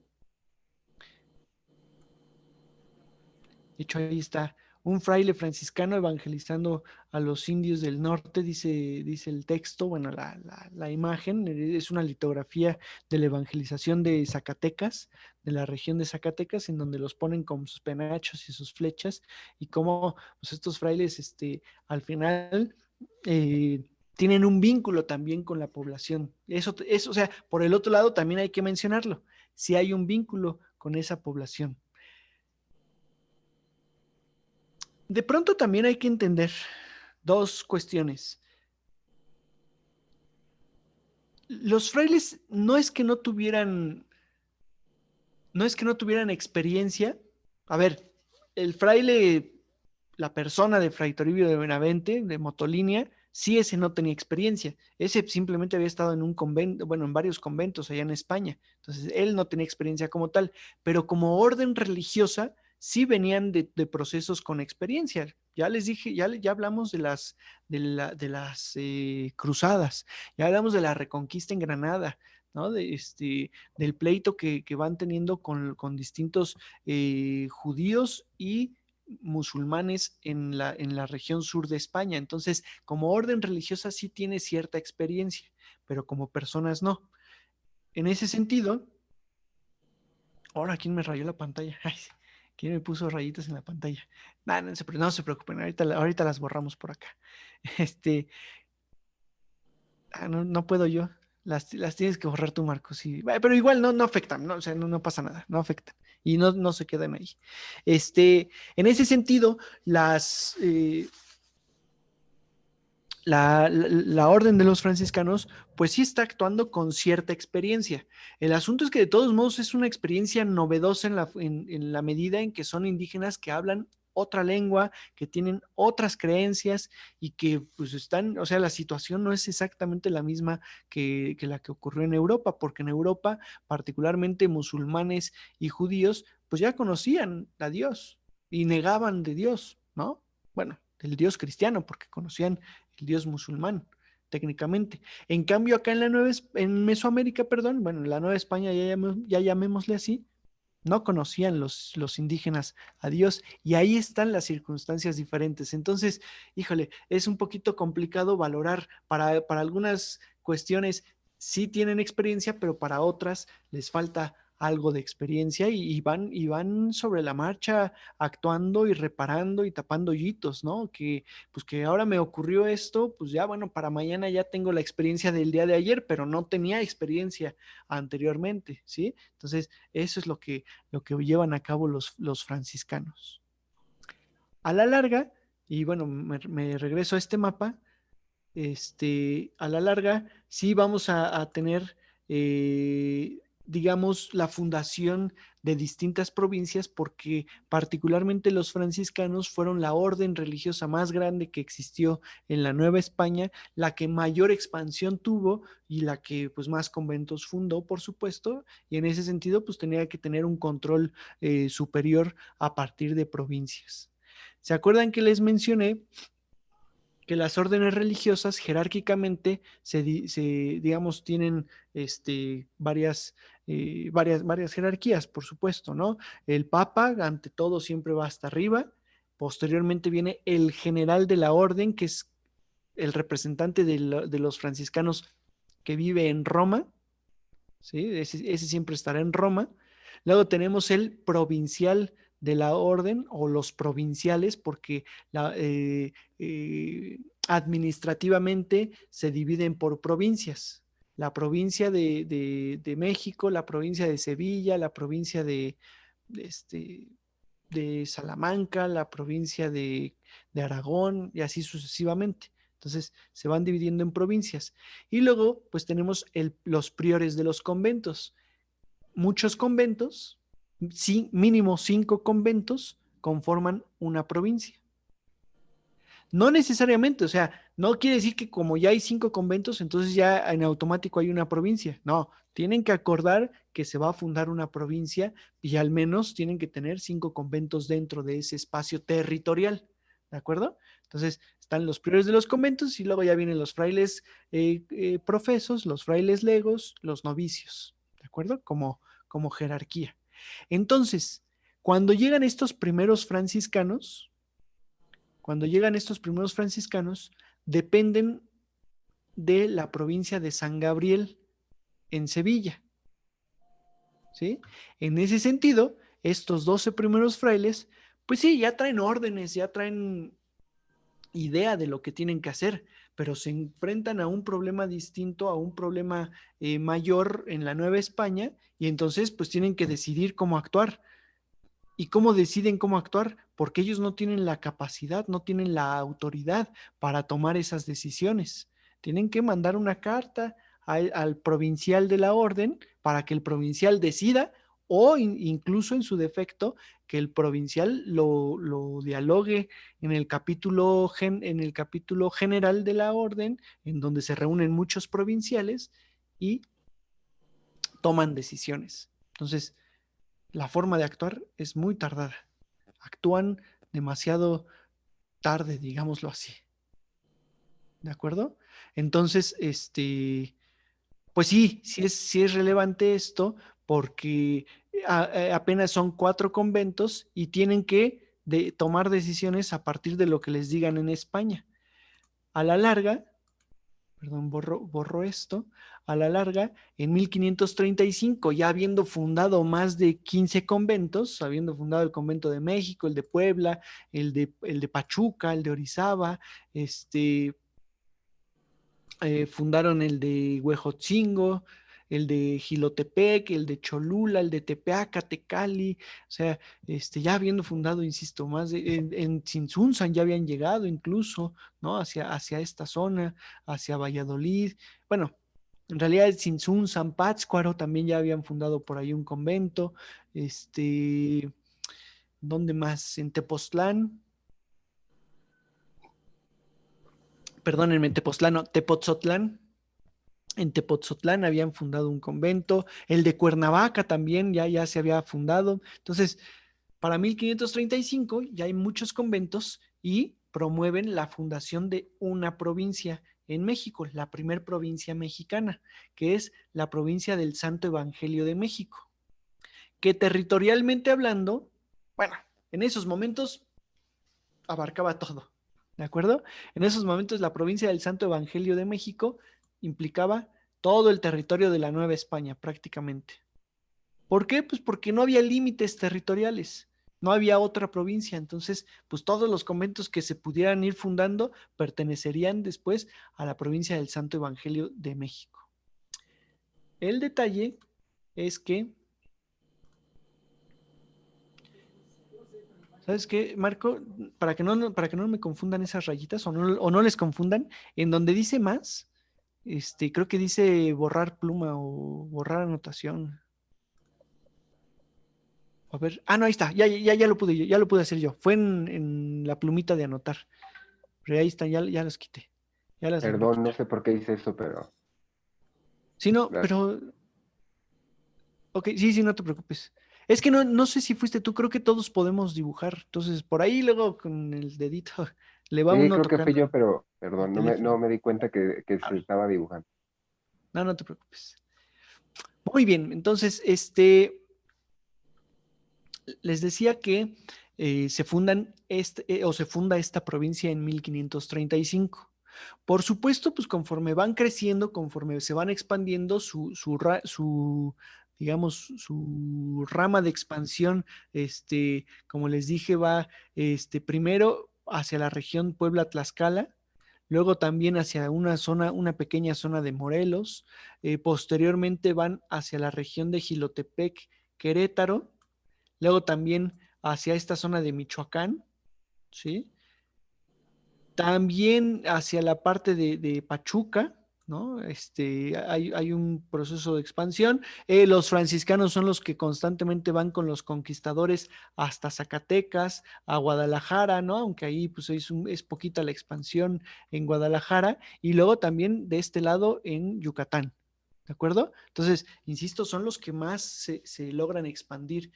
De hecho, ahí está un fraile franciscano evangelizando a los indios del norte, dice el texto, bueno, la imagen es una litografía de la evangelización de Zacatecas, de la región de Zacatecas, en donde los ponen con sus penachos y sus flechas, y cómo pues, estos frailes al final tienen un vínculo también con la población. Eso, o sea, por el otro lado también hay que mencionarlo, si hay un vínculo con esa población. De pronto también hay que entender dos cuestiones. Los frailes no es que no tuvieran experiencia. A ver, el fraile, la persona de Fray Toribio de Benavente, de Motolínea, sí, ese no tenía experiencia. Ese simplemente había estado en un convento, bueno, en varios conventos allá en España. Entonces, él no tenía experiencia como tal, pero como orden religiosa, sí venían de procesos con experiencia. Ya les dije, ya hablamos de las cruzadas, ya hablamos de la reconquista en Granada, ¿no? Del pleito que van teniendo con distintos judíos y musulmanes en la región sur de España. Entonces, como orden religiosa sí tiene cierta experiencia, pero como personas no. En ese sentido, ahora, ¿quién me rayó la pantalla? Ay, ¿quién me puso rayitas en la pantalla? Nah, no se preocupen, ahorita las borramos por acá. Este, no puedo yo. Las tienes que borrar tú, Marcos. Sí. Pero igual no afectan, ¿no? O sea, no pasa nada, no afectan. Y no se quedan ahí. En ese sentido, la orden de los franciscanos, pues sí está actuando con cierta experiencia. El asunto es que de todos modos es una experiencia novedosa en la medida en que son indígenas que hablan otra lengua, que tienen otras creencias y que pues están, o sea, la situación no es exactamente la misma que la que ocurrió en Europa, porque en Europa, particularmente musulmanes y judíos, pues ya conocían a Dios y negaban de Dios, ¿no? Bueno, del Dios cristiano, porque conocían el Dios musulmán, técnicamente. En cambio, acá en Mesoamérica, perdón, bueno, en la Nueva España, ya llamémosle así, no conocían los indígenas a Dios y ahí están las circunstancias diferentes. Entonces, híjole, es un poquito complicado valorar para algunas cuestiones sí tienen experiencia, pero para otras les falta algo de experiencia y van sobre la marcha actuando y reparando y tapando hoyitos, ¿no? Pues que ahora me ocurrió esto, pues ya bueno, para mañana ya tengo la experiencia del día de ayer, pero no tenía experiencia anteriormente, ¿sí? Entonces, eso es lo que llevan a cabo los franciscanos. A la larga, y bueno, me regreso a este mapa, a la larga sí vamos a tener, digamos, la fundación de distintas provincias porque particularmente los franciscanos fueron la orden religiosa más grande que existió en la Nueva España, la que mayor expansión tuvo y la que pues más conventos fundó, por supuesto, y en ese sentido pues tenía que tener un control superior a partir de provincias. ¿Se acuerdan que les mencioné que las órdenes religiosas jerárquicamente digamos, tienen varias jerarquías, por supuesto, ¿no? El Papa, ante todo, siempre va hasta arriba. Posteriormente viene el general de la orden, que es el representante de los franciscanos que vive en Roma, ¿sí? Ese siempre estará en Roma. Luego tenemos el provincial de la orden o los provinciales porque administrativamente se dividen por provincias. La provincia de México, la provincia de Sevilla, la provincia de, de Salamanca, la provincia de Aragón y así sucesivamente. Entonces se van dividiendo en provincias. Y luego, pues tenemos los priores de los conventos. Muchos conventos, sí, mínimo 5 conventos, conforman una provincia. No necesariamente, o sea, no quiere decir que como ya hay 5 conventos, entonces ya en automático hay una provincia. No, tienen que acordar que se va a fundar una provincia y al menos tienen que tener 5 conventos dentro de ese espacio territorial. ¿De acuerdo? Entonces están los priores de los conventos y luego ya vienen los frailes profesos, los frailes legos, los novicios. ¿De acuerdo? Como jerarquía. Entonces, cuando llegan estos primeros franciscanos, dependen de la provincia de San Gabriel en Sevilla. ¿Sí? En ese sentido, estos 12 primeros frailes, pues sí, ya traen órdenes, idea de lo que tienen que hacer, pero se enfrentan a un problema distinto, a un problema mayor en la Nueva España, y entonces pues tienen que decidir cómo actuar. ¿Y cómo deciden cómo actuar? Porque ellos no tienen la capacidad, no tienen la autoridad para tomar esas decisiones. Tienen que mandar una carta al provincial de la orden para que el provincial decida, o incluso en su defecto, que el provincial lo dialogue en el capítulo general de la orden, en donde se reúnen muchos provinciales y toman decisiones. Entonces, la forma de actuar es muy tardada. Actúan demasiado tarde, digámoslo así. ¿De acuerdo? Entonces, pues sí es relevante esto, porque apenas son 4 conventos y tienen que tomar decisiones a partir de lo que les digan en España. A la larga, perdón, borro esto, a la larga, en 1535, ya habiendo fundado más de 15 conventos, habiendo fundado el convento de México, el de Puebla, el de Pachuca, el de Orizaba, fundaron el de Huejotzingo, el de Jilotepec, el de Cholula, el de Tepeaca, Tecali, o sea, ya habiendo fundado, insisto, en Tzintzuntzan ya habían llegado incluso, ¿no? Hacia esta zona, hacia Valladolid. Bueno, en realidad Tzintzuntzan, Pátzcuaro también ya habían fundado por ahí un convento. ¿Dónde más? En Tepoztlán, perdónenme, Tepoztlán, no, Tepotzotlán. En Tepotzotlán habían fundado un convento, el de Cuernavaca también ya se había fundado. Entonces, para 1535 ya hay muchos conventos y promueven la fundación de una provincia en México, la primer provincia mexicana, que es la provincia del Santo Evangelio de México, que territorialmente hablando, bueno, en esos momentos abarcaba todo, ¿de acuerdo? En esos momentos la provincia del Santo Evangelio de México implicaba todo el territorio de la Nueva España prácticamente. ¿Por qué? Pues porque no había límites territoriales, no había otra provincia, entonces pues todos los conventos que se pudieran ir fundando pertenecerían después a la provincia del Santo Evangelio de México. El detalle es que, ¿sabes qué, Marco? Para que no me confundan esas rayitas o no les confundan, en donde dice más, creo que dice borrar pluma o borrar anotación. A ver, no, ahí está, ya lo pude hacer yo. Fue en la plumita de anotar. Pero ahí están, ya los quité. Ya las logré Perdón, no quitar. sé por qué hice eso, pero Sí, no, gracias. pero, ok, sí, no te preocupes. Es que no sé si fuiste tú, creo que todos podemos dibujar. Entonces, por ahí luego con el dedito le va Sí, uno creo que fui tocando yo, pero el perdón, no teléfono. me di cuenta que A se ver, estaba dibujando. no te preocupes. Muy bien, entonces, les decía que se fundan o se funda esta provincia en 1535. Por supuesto, pues conforme van creciendo, conforme se van expandiendo, digamos, su rama de expansión, como les dije, va primero hacia la región Puebla-Tlaxcala, luego también hacia una pequeña zona de Morelos, posteriormente van hacia la región de Jilotepec, Querétaro, luego también hacia esta zona de Michoacán, ¿sí? También hacia la parte de Pachuca, ¿no? Hay un proceso de expansión. Los franciscanos son los que constantemente van con los conquistadores hasta Zacatecas, a Guadalajara, ¿no? Aunque ahí pues es poquita la expansión en Guadalajara. Y luego también de este lado en Yucatán. ¿De acuerdo? Entonces, insisto, son los que más se logran expandir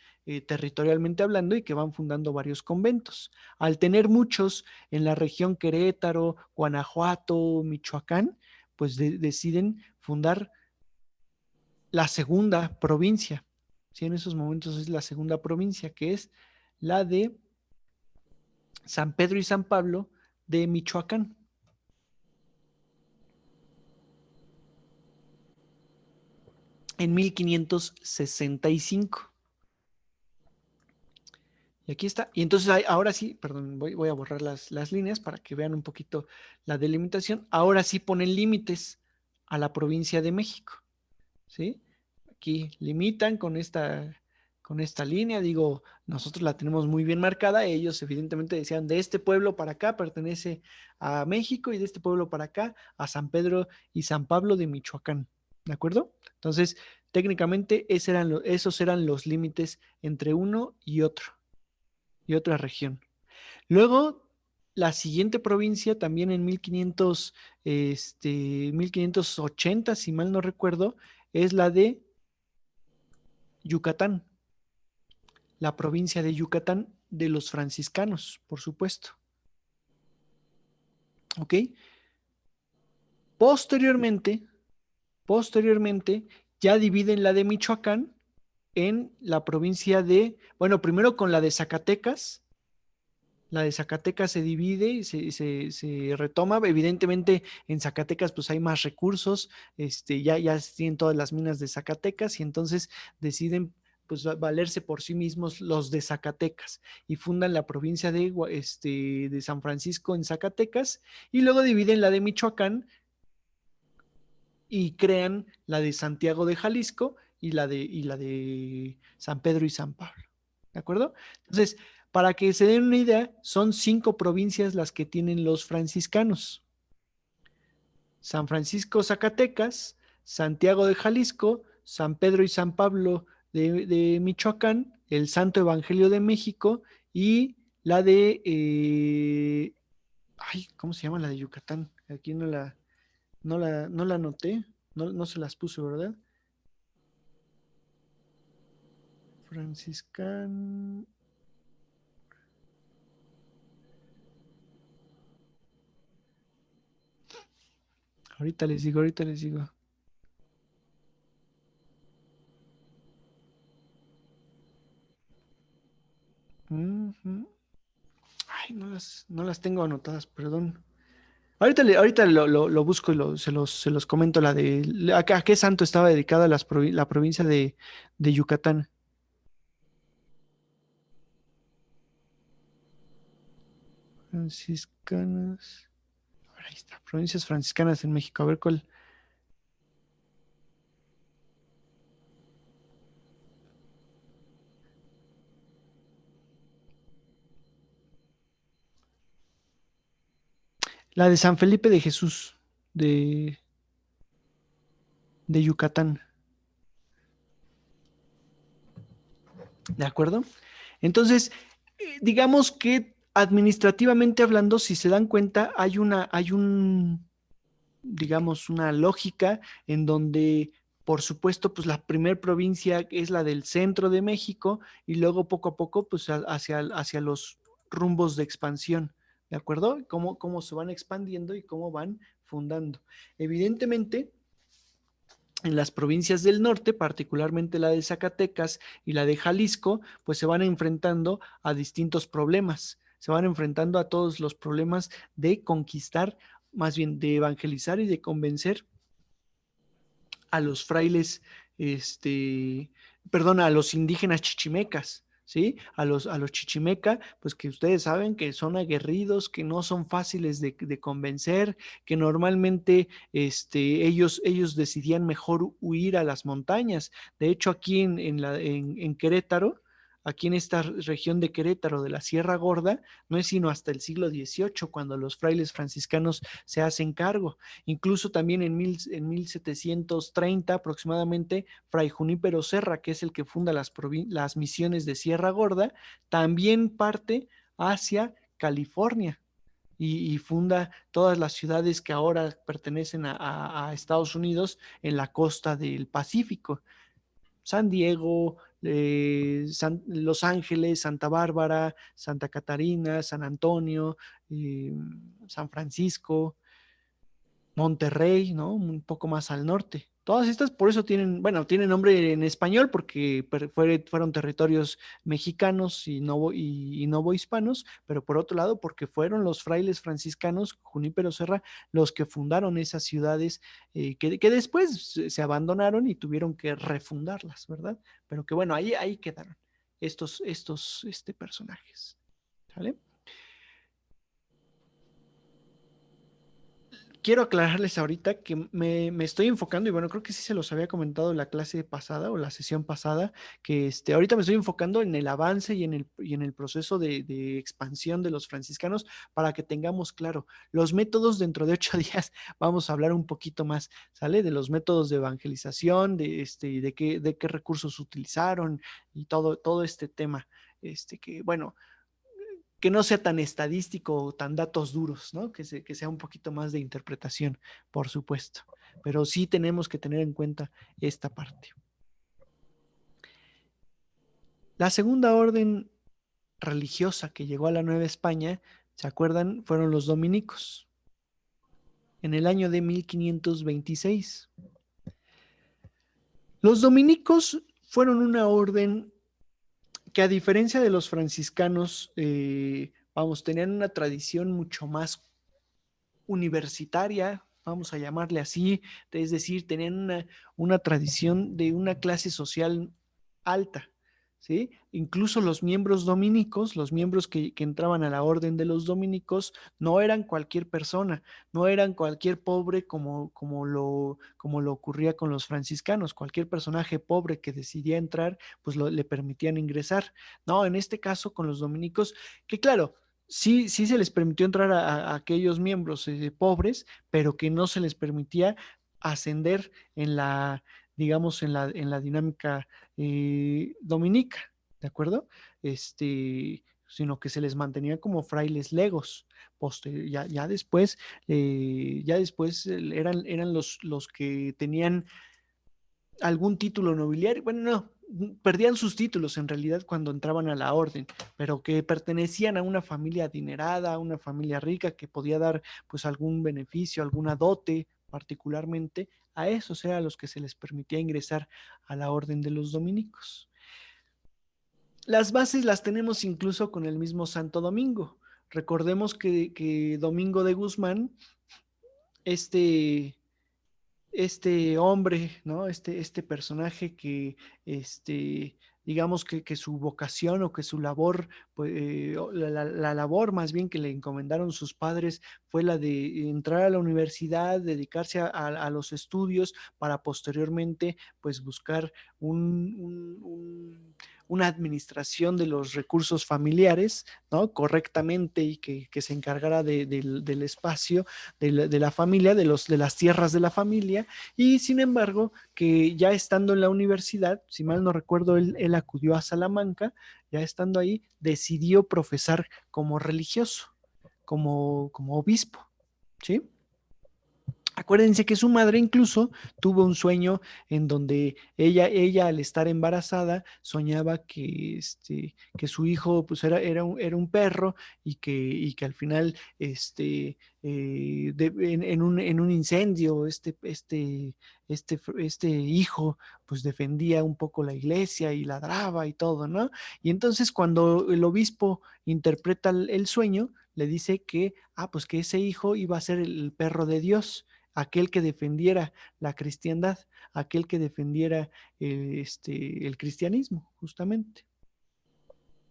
territorialmente hablando y que van fundando varios conventos. Al tener muchos en la región Querétaro, Guanajuato, Michoacán, pues deciden fundar la segunda provincia. ¿Sí? En esos momentos es la segunda provincia, que es la de San Pedro y San Pablo de Michoacán. En 1565. Y aquí está. Y entonces ahora sí, perdón, voy a borrar las líneas para que vean un poquito la delimitación. Ahora sí ponen límites a la provincia de México, ¿sí? Aquí limitan con esta línea. Digo, nosotros la tenemos muy bien marcada. Ellos evidentemente decían, de este pueblo para acá pertenece a México y de este pueblo para acá a San Pedro y San Pablo de Michoacán. ¿De acuerdo? Entonces, técnicamente esos eran los límites entre uno y otra región. Luego, la siguiente provincia, también en 1580, si mal no recuerdo, es la de Yucatán, la provincia de Yucatán de los franciscanos, por supuesto. ¿Ok? Posteriormente, ya dividen la de Michoacán en la provincia de, bueno, primero con la de Zacatecas. La de Zacatecas se divide y se retoma. Evidentemente, en Zacatecas pues hay más recursos, ya tienen todas las minas de Zacatecas y entonces deciden pues valerse por sí mismos los de Zacatecas y fundan la provincia de San Francisco en Zacatecas y luego dividen la de Michoacán y crean la de Santiago de Jalisco y la de San Pedro y San Pablo. ¿De acuerdo? Entonces, para que se den una idea, son 5 provincias las que tienen los franciscanos. San Francisco, Zacatecas, Santiago de Jalisco, San Pedro y San Pablo de Michoacán, el Santo Evangelio de México y la de, ¿cómo se llama la de Yucatán? Aquí no la anoté, no se las puse, ¿verdad? Franciscán. Ahorita les digo, ahorita les digo. Ujú. Ay, no las tengo anotadas, perdón. Ahorita lo busco y se los comento ¿a qué santo estaba dedicada la provincia de Yucatán? Franciscanas. A ver, ahí está, provincias franciscanas en México. A ver cuál. La de San Felipe de Jesús, de, de Yucatán. ¿De acuerdo? Entonces, digamos que administrativamente hablando, si se dan cuenta, digamos, una lógica en donde, por supuesto, pues la primer provincia es la del centro de México y luego poco a poco, pues hacia los rumbos de expansión, ¿de acuerdo? Cómo se van expandiendo y cómo van fundando. Evidentemente, en las provincias del norte, particularmente la de Zacatecas y la de Jalisco, pues se van enfrentando a distintos problemas, se van enfrentando a todos los problemas de conquistar, más bien de evangelizar y de convencer a los frailes, perdón, a los indígenas chichimecas, ¿sí? A los chichimeca, pues que ustedes saben que son aguerridos, que no son fáciles de convencer, que normalmente ellos decidían mejor huir a las montañas. De hecho, aquí en Querétaro, aquí en esta región de Querétaro, de la Sierra Gorda, no es sino hasta el siglo XVIII cuando los frailes franciscanos se hacen cargo. Incluso también en 1730 aproximadamente, Fray Junípero Serra, que es el que funda las misiones de Sierra Gorda, también parte hacia California y funda todas las ciudades que ahora pertenecen a Estados Unidos en la costa del Pacífico. San Diego, Los Ángeles, Santa Bárbara, Santa Catarina, San Antonio, eh, San Francisco, Monterrey, ¿no? Un poco más al norte. Todas estas por eso tienen nombre en español porque fueron territorios mexicanos y novohispanos, pero por otro lado porque fueron los frailes franciscanos, Junípero Serra, los que fundaron esas ciudades que después se abandonaron y tuvieron que refundarlas, ¿verdad? Pero que bueno, ahí quedaron. estos personajes. ¿Sale? Quiero aclararles ahorita que me estoy enfocando, y bueno, creo que sí se los había comentado en la clase pasada o la sesión pasada, que ahorita me estoy enfocando en el avance y en el proceso de expansión de los franciscanos para que tengamos claro los métodos. Dentro de 8 días vamos a hablar un poquito más, ¿sale? De los métodos de evangelización, de qué recursos utilizaron y todo este tema, que bueno, que no sea tan estadístico o tan datos duros, ¿no? Que sea un poquito más de interpretación, por supuesto. Pero sí tenemos que tener en cuenta esta parte. La segunda orden religiosa que llegó a la Nueva España, ¿se acuerdan? Fueron los dominicos, en el año de 1526. Los dominicos fueron una orden que, a diferencia de los franciscanos, tenían una tradición mucho más universitaria, vamos a llamarle así, es decir, tenían una tradición de una clase social alta, ¿sí? Incluso los miembros dominicos, los miembros que entraban a la orden de los dominicos, no eran cualquier persona, no eran cualquier pobre como lo ocurría con los franciscanos. Cualquier personaje pobre que decidía entrar, pues le permitían ingresar. No, en este caso con los dominicos, que claro, sí se les permitió entrar a aquellos miembros pobres, pero que no se les permitía ascender digamos, en la dinámica dominica, ¿de acuerdo? Sino que se les mantenía como frailes legos. Ya después eran los que tenían algún título nobiliario. Bueno, no, perdían sus títulos en realidad cuando entraban a la orden, pero que pertenecían a una familia adinerada, a una familia rica que podía dar pues algún beneficio, alguna dote particularmente. A esos eran los que se les permitía ingresar a la orden de los dominicos. Las bases las tenemos incluso con el mismo Santo Domingo. Recordemos que Domingo de Guzmán, este hombre, ¿no? Este personaje que, digamos que su vocación o que su labor, pues, la labor más bien que le encomendaron sus padres fue la de entrar a la universidad, dedicarse a los estudios para posteriormente, pues, buscar una administración de los recursos familiares, ¿no? Correctamente, y que se encargara del espacio de la familia, de las tierras de la familia. Y sin embargo, que ya estando en la universidad, si mal no recuerdo, él acudió a Salamanca. Ya estando ahí, decidió profesar como religioso, como obispo, ¿sí? Acuérdense que su madre incluso tuvo un sueño en donde ella al estar embarazada soñaba que su hijo pues era un perro, y que al final en un incendio este hijo pues defendía un poco la iglesia y ladraba y todo, ¿no? Y entonces, cuando el obispo interpreta el sueño, le dice pues que ese hijo iba a ser el perro de Dios, aquel que defendiera la cristiandad, aquel que defendiera el cristianismo, justamente.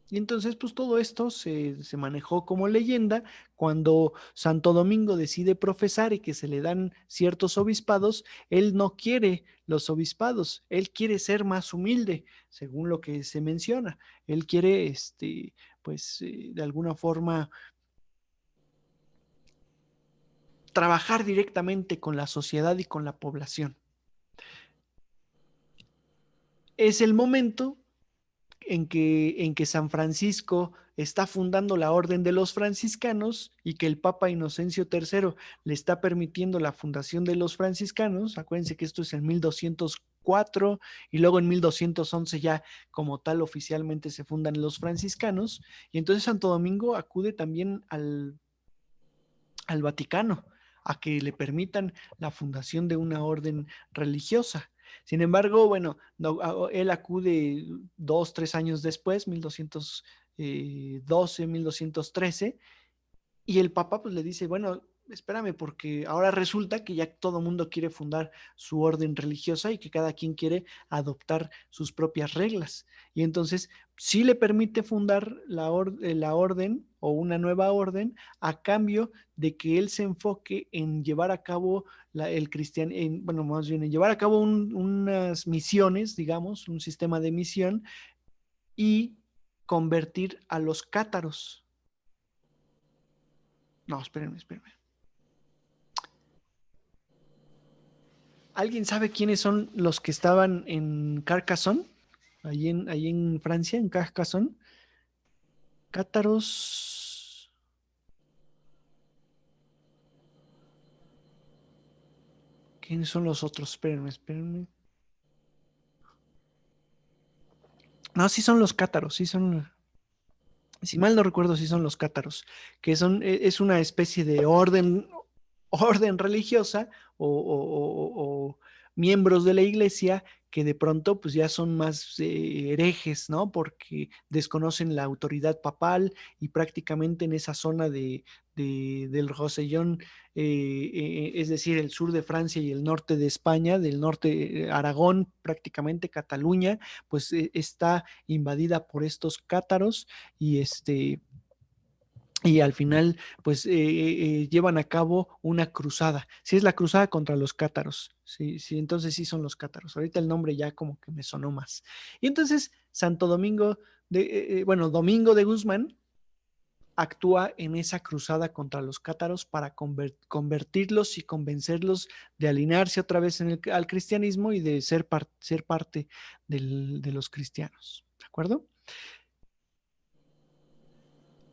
Y entonces, pues todo esto se manejó como leyenda. Cuando Santo Domingo decide profesar y que se le dan ciertos obispados, él no quiere los obispados, él quiere ser más humilde, según lo que se menciona. Él quiere, pues, de alguna forma, trabajar directamente con la sociedad y con la población. Es el momento en que San Francisco está fundando la Orden de los Franciscanos, y que el Papa Inocencio III le está permitiendo la fundación de los franciscanos. Acuérdense que esto es en 1204, y luego en 1211 ya como tal oficialmente se fundan los franciscanos. Y entonces Santo Domingo acude también al Vaticano a que le permitan la fundación de una orden religiosa. Sin embargo, bueno, él acude 2, 3 años después, 1212, 1213, y el Papa pues le dice, bueno, espérame, porque ahora resulta que ya todo mundo quiere fundar su orden religiosa y que cada quien quiere adoptar sus propias reglas. Y entonces sí le permite fundar la orden o una nueva orden a cambio de que él se enfoque en llevar a cabo el cristian, bueno, más bien en llevar a cabo unas misiones, digamos, un sistema de misión y convertir a los cátaros. No, espérenme. ¿Alguien sabe quiénes son los que estaban en Carcassonne? Ahí en Francia, en Carcassonne. Cátaros. ¿Quiénes son los otros? Espérenme. No, sí son los cátaros, sí son. Si mal no recuerdo, sí son los cátaros, que es una especie de orden religiosa o miembros de la iglesia que de pronto pues ya son más herejes, ¿no? Porque desconocen la autoridad papal y prácticamente en esa zona del Rosellón, es decir, el sur de Francia y el norte de España, del norte, Aragón, prácticamente Cataluña, pues está invadida por estos cátaros y y al final pues llevan a cabo una cruzada. Sí, es la cruzada contra los cátaros. Sí, sí, entonces sí son los cátaros. Ahorita el nombre ya como que me sonó más. Y entonces Santo Domingo bueno, Domingo de Guzmán actúa en esa cruzada contra los cátaros para convertirlos y convencerlos de alinearse otra vez al cristianismo y de ser parte de los cristianos. ¿De acuerdo?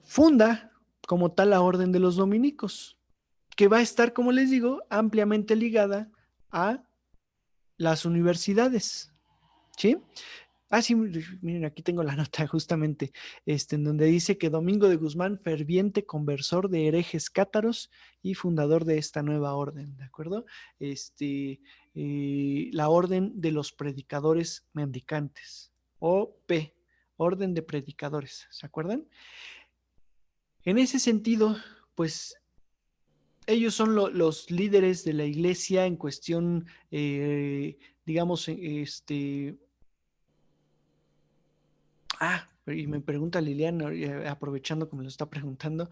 Funda como tal la orden de los dominicos, que va a estar, como les digo, ampliamente ligada a las universidades. ¿Sí? Ah, sí, miren, aquí tengo la nota justamente, en donde dice que Domingo de Guzmán, ferviente conversor de herejes cátaros y fundador de esta nueva orden, ¿de acuerdo? La orden de los predicadores mendicantes, OP, orden de predicadores, ¿se acuerdan? En ese sentido, pues ellos son los líderes de la iglesia en cuestión, digamos, y me pregunta Liliana, aprovechando que me lo está preguntando,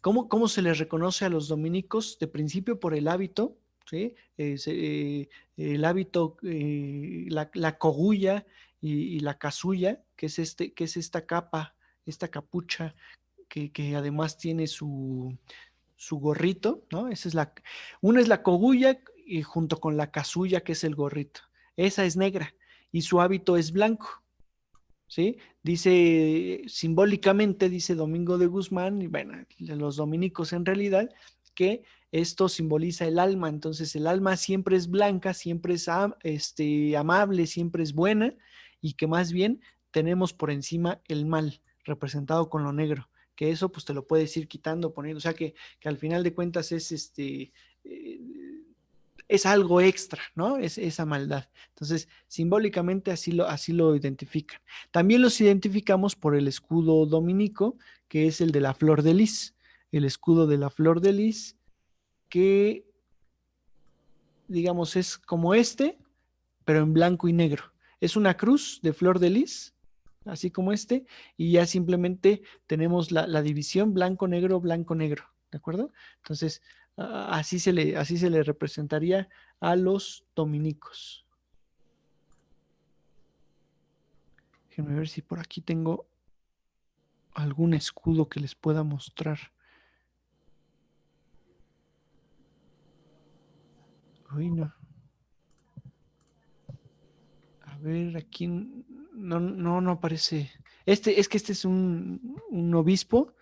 ¿cómo se les reconoce a los dominicos? De principio por el hábito, ¿sí? El hábito, la cogulla y la casulla, que es esta capa, esta capucha, que además tiene su gorrito, ¿no? Una es la cogulla y junto con la casulla, que es el gorrito. Esa es negra y su hábito es blanco. ¿Sí? Dice, simbólicamente, dice Domingo de Guzmán, y bueno, los dominicos en realidad, que esto simboliza el alma, entonces el alma siempre es blanca, siempre es amable, siempre es buena, y que más bien tenemos por encima el mal, representado con lo negro, que eso pues te lo puedes ir quitando, poniendo, o sea que al final de cuentas eh, es algo extra, ¿no? Es esa maldad. Entonces, simbólicamente así lo identifican. También los identificamos por el escudo dominico, que es el de la flor de lis. El escudo de la flor de lis, que, digamos, es como pero en blanco y negro. Es una cruz de flor de lis, así como y ya simplemente tenemos la división blanco-negro, blanco-negro, ¿de acuerdo? Entonces, así se le representaría a los dominicos. Déjenme ver si por aquí tengo algún escudo que les pueda mostrar. Uy, no. A ver, aquí no aparece. Es que este es un obispo,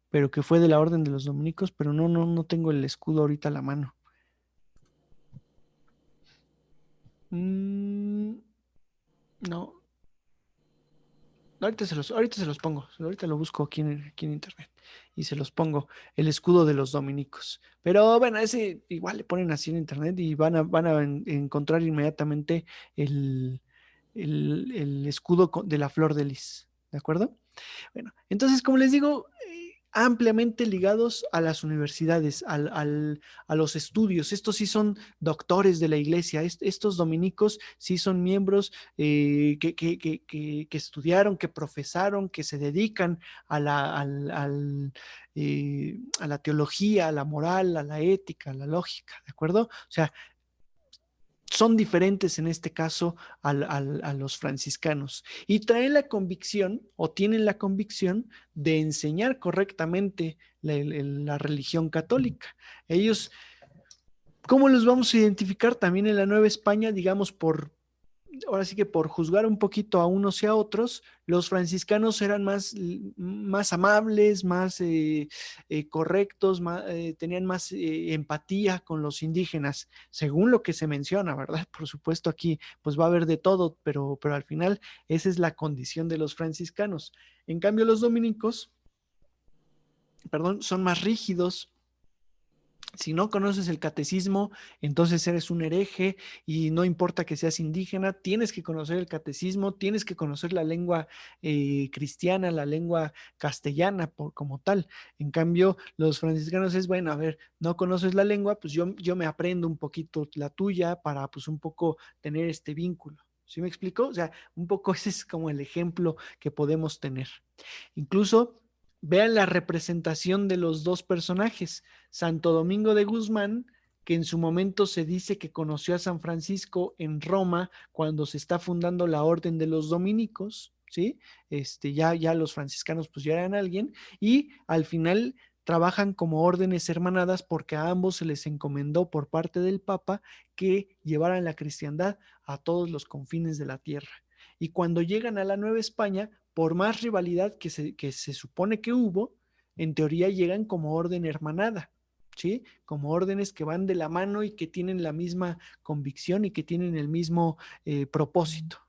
pero que fue de la orden de los dominicos, pero no tengo el escudo ahorita a la mano. No, ahorita se los pongo, ahorita lo busco aquí en internet y se los pongo, el escudo de los dominicos. Pero bueno, ese igual le ponen así en internet y van a encontrar inmediatamente el, el escudo de la flor de lis, ¿de acuerdo? Bueno, entonces, como les digo, ampliamente ligados a las universidades, a los estudios. Estos sí son doctores de la iglesia. Estos dominicos sí son miembros que estudiaron, que profesaron, que se dedican a a la teología, a la moral, a la ética, a la lógica, ¿de acuerdo? O sea, son diferentes en este caso a los franciscanos y traen la convicción o tienen la convicción de enseñar correctamente la religión católica. Ellos, ¿cómo los vamos a identificar? También en la Nueva España, digamos, ahora sí que por juzgar un poquito a unos y a otros, los franciscanos eran más amables, más correctos, tenían más empatía con los indígenas, según lo que se menciona, ¿verdad? Por supuesto aquí pues va a haber de todo, pero al final esa es la condición de los franciscanos. En cambio los dominicos, perdón, son más rígidos. Si no conoces el catecismo, entonces eres un hereje y no importa que seas indígena, tienes que conocer el catecismo, tienes que conocer la lengua cristiana, la lengua castellana como tal. En cambio, los franciscanos es, bueno, a ver, no conoces la lengua, pues yo me aprendo un poquito la tuya para pues un poco tener este vínculo. ¿Sí me explico? O sea, un poco ese es como el ejemplo que podemos tener. Incluso vean la representación de los dos personajes. Santo Domingo de Guzmán, que en su momento se dice que conoció a San Francisco en Roma cuando se está fundando la Orden de los Dominicos, ¿sí? Ya los franciscanos pues ya eran alguien y al final trabajan como órdenes hermanadas porque a ambos se les encomendó por parte del Papa que llevaran la cristiandad a todos los confines de la tierra. Y cuando llegan a la Nueva España, por más rivalidad que se supone que hubo, en teoría llegan como orden hermanada, ¿sí? Como órdenes que van de la mano y que tienen la misma convicción y que tienen el mismo propósito.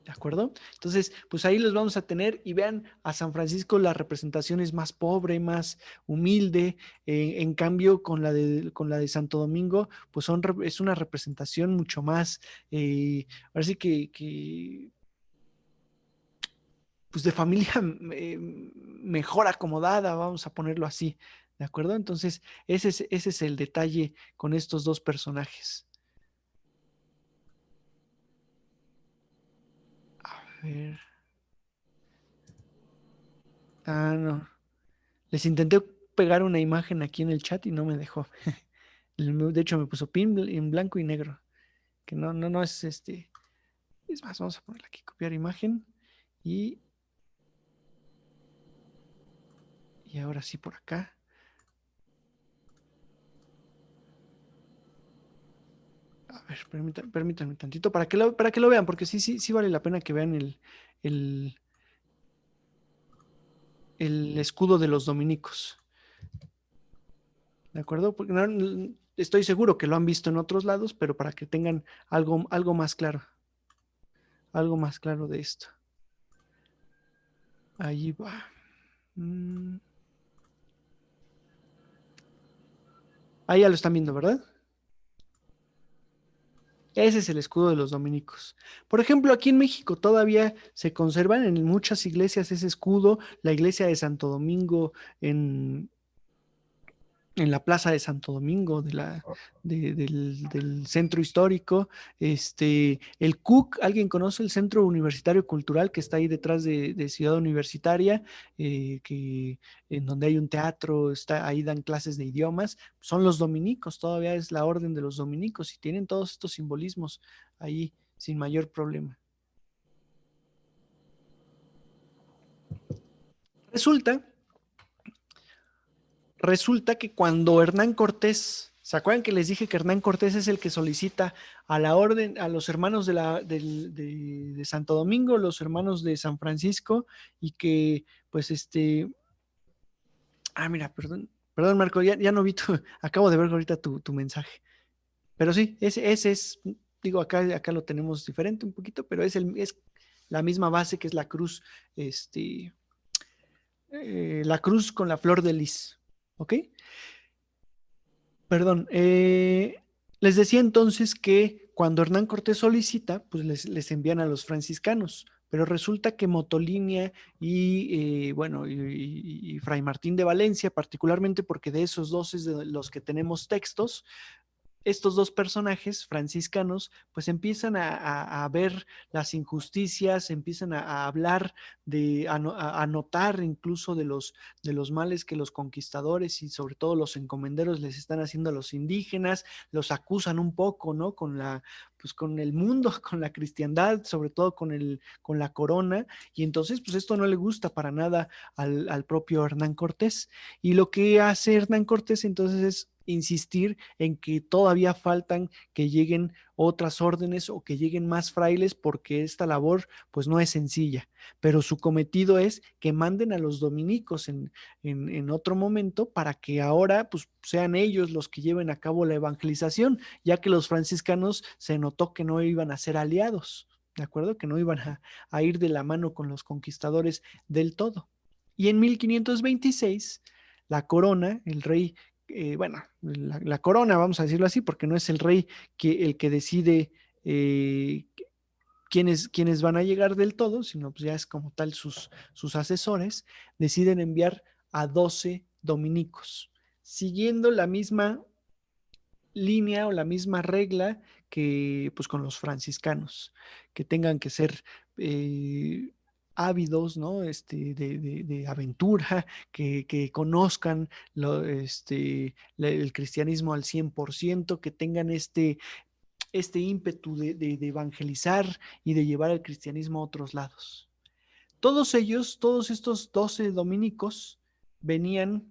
¿De acuerdo? Entonces, pues ahí los vamos a tener y vean a San Francisco la representación es más pobre, más humilde, en cambio con con la de Santo Domingo, pues es una representación mucho más, ahora sí pues de familia mejor acomodada, vamos a ponerlo así, ¿de acuerdo? Entonces, ese es el detalle con estos dos personajes. A ver. Ah, no. Les intenté pegar una imagen aquí en el chat y no me dejó. De hecho, me puso pin en blanco y negro. Que no es este. Es más, vamos a ponerle aquí, copiar imagen. Y, y ahora sí por acá. A ver, permítanme tantito para que lo vean, porque sí vale la pena que vean el, el escudo de los dominicos. ¿De acuerdo? Porque estoy seguro que lo han visto en otros lados, pero para que tengan algo más claro. Algo más claro de esto. Allí va. Ahí ya lo están viendo, ¿verdad? Ese es el escudo de los dominicos. Por ejemplo, aquí en México todavía se conservan en muchas iglesias ese escudo. La iglesia de Santo Domingo en la plaza de Santo Domingo del centro histórico. El CUC, ¿alguien conoce el Centro Universitario Cultural que está ahí detrás de Ciudad Universitaria? En donde hay un teatro, ahí dan clases de idiomas. Son los dominicos, todavía es la orden de los dominicos y tienen todos estos simbolismos ahí sin mayor problema. Resulta que cuando Hernán Cortés, ¿se acuerdan que les dije que Hernán Cortés es el que solicita a la orden, a los hermanos de Santo Domingo, los hermanos de San Francisco, y que pues mira, perdón Marco, ya no vi acabo de ver ahorita tu mensaje, pero sí, ese es, digo, acá lo tenemos diferente un poquito, pero es la misma base que es la cruz, la cruz con la flor de lis, ¿ok? Perdón, les decía entonces que cuando Hernán Cortés solicita, pues les envían a los franciscanos Pero resulta que Motolinia y Fray Martín de Valencia, particularmente porque de esos dos es de los que tenemos textos, estos dos personajes franciscanos pues empiezan a ver las injusticias, empiezan a hablar, a notar incluso de los males que los conquistadores y sobre todo los encomenderos les están haciendo a los indígenas, los acusan un poco, ¿no? Pues con el mundo, con la cristiandad, sobre todo con la corona, y entonces pues esto no le gusta para nada al propio Hernán Cortés. Y lo que hace Hernán Cortés entonces es insistir en que todavía faltan que lleguen otras órdenes o que lleguen más frailes porque esta labor pues no es sencilla, pero su cometido es que manden a los dominicos en otro momento para que ahora pues sean ellos los que lleven a cabo la evangelización, ya que los franciscanos se notó que no iban a ser aliados, ¿de acuerdo? Que no iban a ir de la mano con los conquistadores del todo. Y en 1526 la corona, el rey la corona, vamos a decirlo así, porque no es el rey el que decide quiénes van a llegar del todo, sino pues ya es como tal sus asesores, deciden enviar a 12 dominicos, siguiendo la misma línea o la misma regla que pues con los franciscanos, que tengan que ser ávidos, ¿no? De aventura, que conozcan el cristianismo al 100%, que tengan este ímpetu de evangelizar y de llevar el cristianismo a otros lados. Todos ellos, todos estos 12 dominicos venían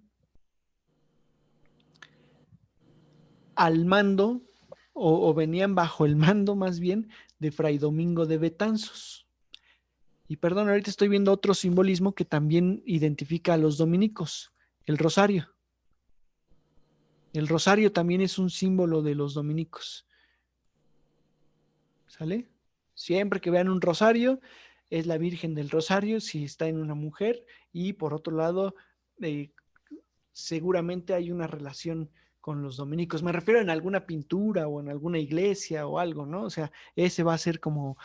al mando o venían bajo el mando más bien de Fray Domingo de Betanzos. Y perdón, ahorita estoy viendo otro simbolismo que también identifica a los dominicos, el rosario. El rosario también es un símbolo de los dominicos. ¿Sale? Siempre que vean un rosario, es la Virgen del Rosario, si está en una mujer, y por otro lado, seguramente hay una relación con los dominicos. Me refiero en alguna pintura o en alguna iglesia o algo, ¿no? O sea, ese va a ser como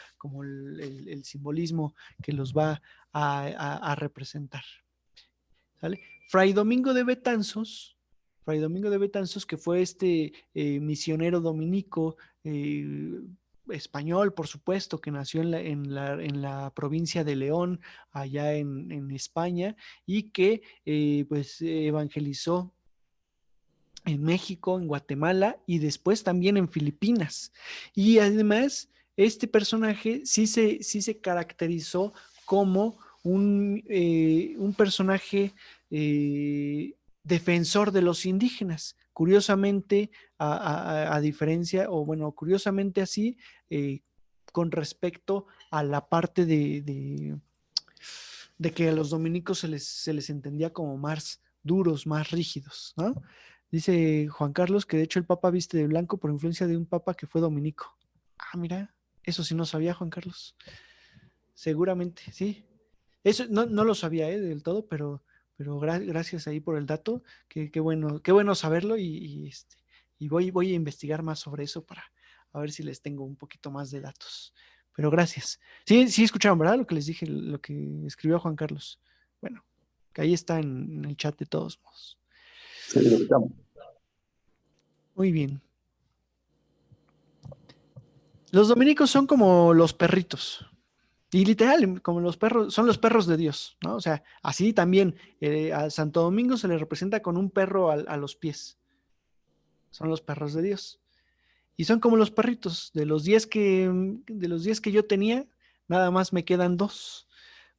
el simbolismo que los va a representar. ¿Sale? Fray Domingo de Betanzos, que fue este misionero dominico español, por supuesto, que nació en la provincia de León, allá en España, y que pues evangelizó en México, en Guatemala y después también en Filipinas. Y además, este personaje sí se caracterizó como un personaje defensor de los indígenas. Curiosamente, a diferencia, o bueno, curiosamente así, con respecto a la parte de que a los dominicos se les entendía como más duros, más rígidos, ¿no? Dice Juan Carlos que de hecho el Papa viste de blanco por influencia de un Papa que fue dominico. Ah, mira, eso sí no sabía, Juan Carlos. Seguramente, sí. Eso no lo sabía del todo, pero gracias ahí por el dato. Qué bueno saberlo y voy a investigar más sobre eso para a ver si les tengo un poquito más de datos. Pero gracias. Sí escucharon, ¿verdad? Lo que les dije, lo que escribió Juan Carlos. Bueno, que ahí está en el chat de todos modos. Sí, lo escuchamos. Muy bien. Los dominicos son como los perritos. Y literal, como los perros, son los perros de Dios, ¿no? O sea, así también a Santo Domingo se le representa con un perro a los pies. Son los perros de Dios. Y son como los perritos. De los 10 que yo tenía, nada más me quedan 2.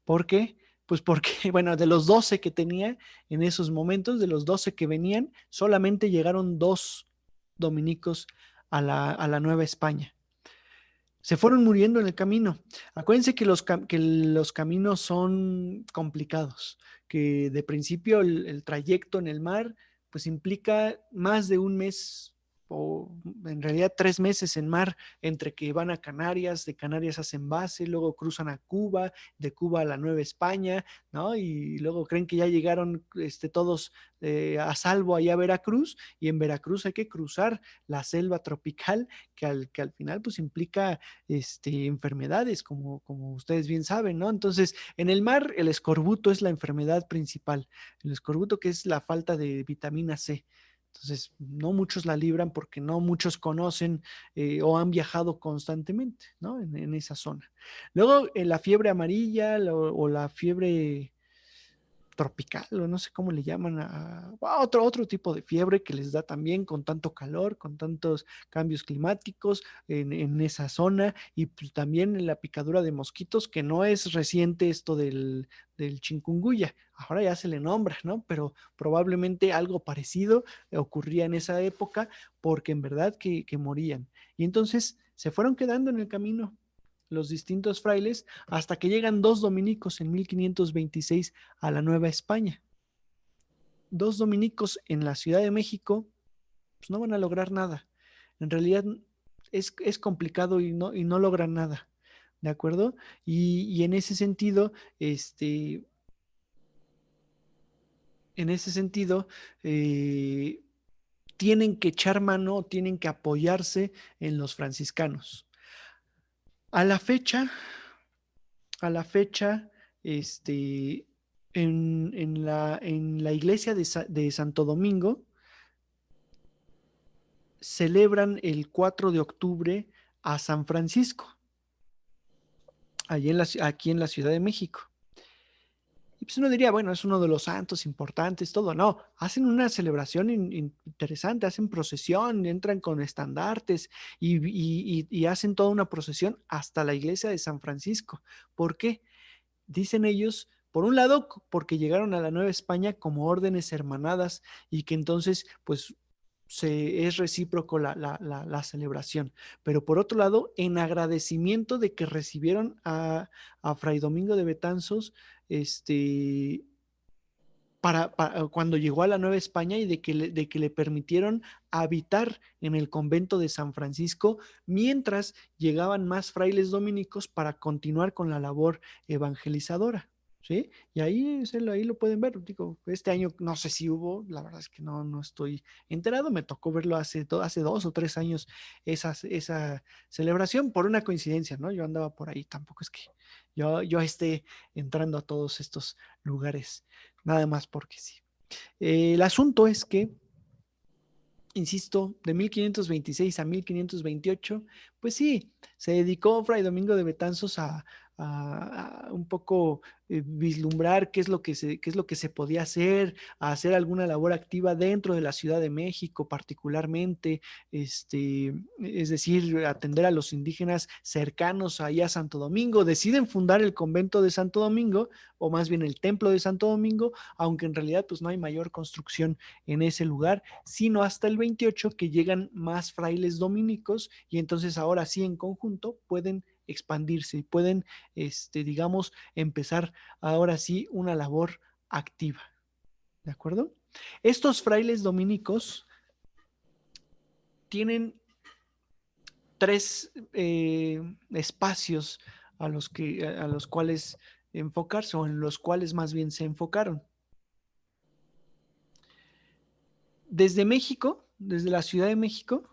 ¿Por qué? Pues porque, bueno, de los 12 que tenía en esos momentos, de los 12 que venían, solamente llegaron 2 dominicos a la Nueva España. Se fueron muriendo en el camino. Acuérdense que los caminos son complicados, que de principio el trayecto en el mar pues implica más de un mes o en realidad 3 meses en mar, entre que van a Canarias, de Canarias hacen base, luego cruzan a Cuba, de Cuba a la Nueva España, ¿no? Y luego creen que ya llegaron todos a salvo allá a Veracruz, y en Veracruz hay que cruzar la selva tropical, que al final pues implica enfermedades, como ustedes bien saben, ¿no? Entonces, en el mar el escorbuto es la enfermedad principal, el escorbuto, que es la falta de vitamina C. Entonces, no muchos la libran porque no muchos conocen o han viajado constantemente, ¿no? En esa zona. Luego, la fiebre amarilla o la fiebre tropical, o no sé cómo le llaman a otro tipo de fiebre que les da también con tanto calor, con tantos cambios climáticos en esa zona, y pues también en la picadura de mosquitos, que no es reciente esto del chikungunya, ahora ya se le nombra, ¿no? Pero probablemente algo parecido ocurría en esa época, porque en verdad que morían. Y entonces se fueron quedando en el camino los distintos frailes, hasta que llegan dos dominicos en 1526 a la Nueva España. Dos dominicos en la Ciudad de México, pues no van a lograr nada. En realidad es complicado y no logran nada, ¿de acuerdo? Y en ese sentido, tienen que echar mano, tienen que apoyarse en los franciscanos. A la fecha, a la fecha, en la iglesia de Santo Domingo celebran el 4 de octubre a San Francisco, aquí en la Ciudad de México. Y pues uno diría, bueno, es uno de los santos importantes, todo. No, hacen una celebración interesante, hacen procesión, entran con estandartes y hacen toda una procesión hasta la iglesia de San Francisco. ¿Por qué? Dicen ellos, por un lado, porque llegaron a la Nueva España como órdenes hermanadas, y que entonces, pues, es recíproco la celebración. Pero por otro lado, en agradecimiento de que recibieron a Fray Domingo de Betanzos, cuando llegó a la Nueva España, y de que le permitieron habitar en el convento de San Francisco mientras llegaban más frailes dominicos para continuar con la labor evangelizadora. ¿Sí? Y ahí lo pueden ver. Digo, este año no sé si hubo, la verdad es que no estoy enterado, me tocó verlo hace 2 o 3 años, esa celebración, por una coincidencia, ¿no? Yo andaba por ahí, tampoco es que yo esté entrando a todos estos lugares nada más porque sí. El asunto es que, insisto, de 1526 a 1528, pues sí, se dedicó Fray Domingo de Betanzos a un poco vislumbrar qué es lo que se podía hacer, a hacer alguna labor activa dentro de la Ciudad de México particularmente, es decir, atender a los indígenas cercanos ahí a Santo Domingo. Deciden fundar el convento de Santo Domingo, o más bien el templo de Santo Domingo, aunque en realidad pues no hay mayor construcción en ese lugar, sino hasta el 28, que llegan más frailes dominicos, y entonces ahora sí en conjunto pueden expandirse y pueden, digamos, empezar ahora sí una labor activa. ¿De acuerdo? Estos frailes dominicos tienen tres espacios a los cuales enfocarse, o en los cuales más bien se enfocaron. Desde México, desde la Ciudad de México,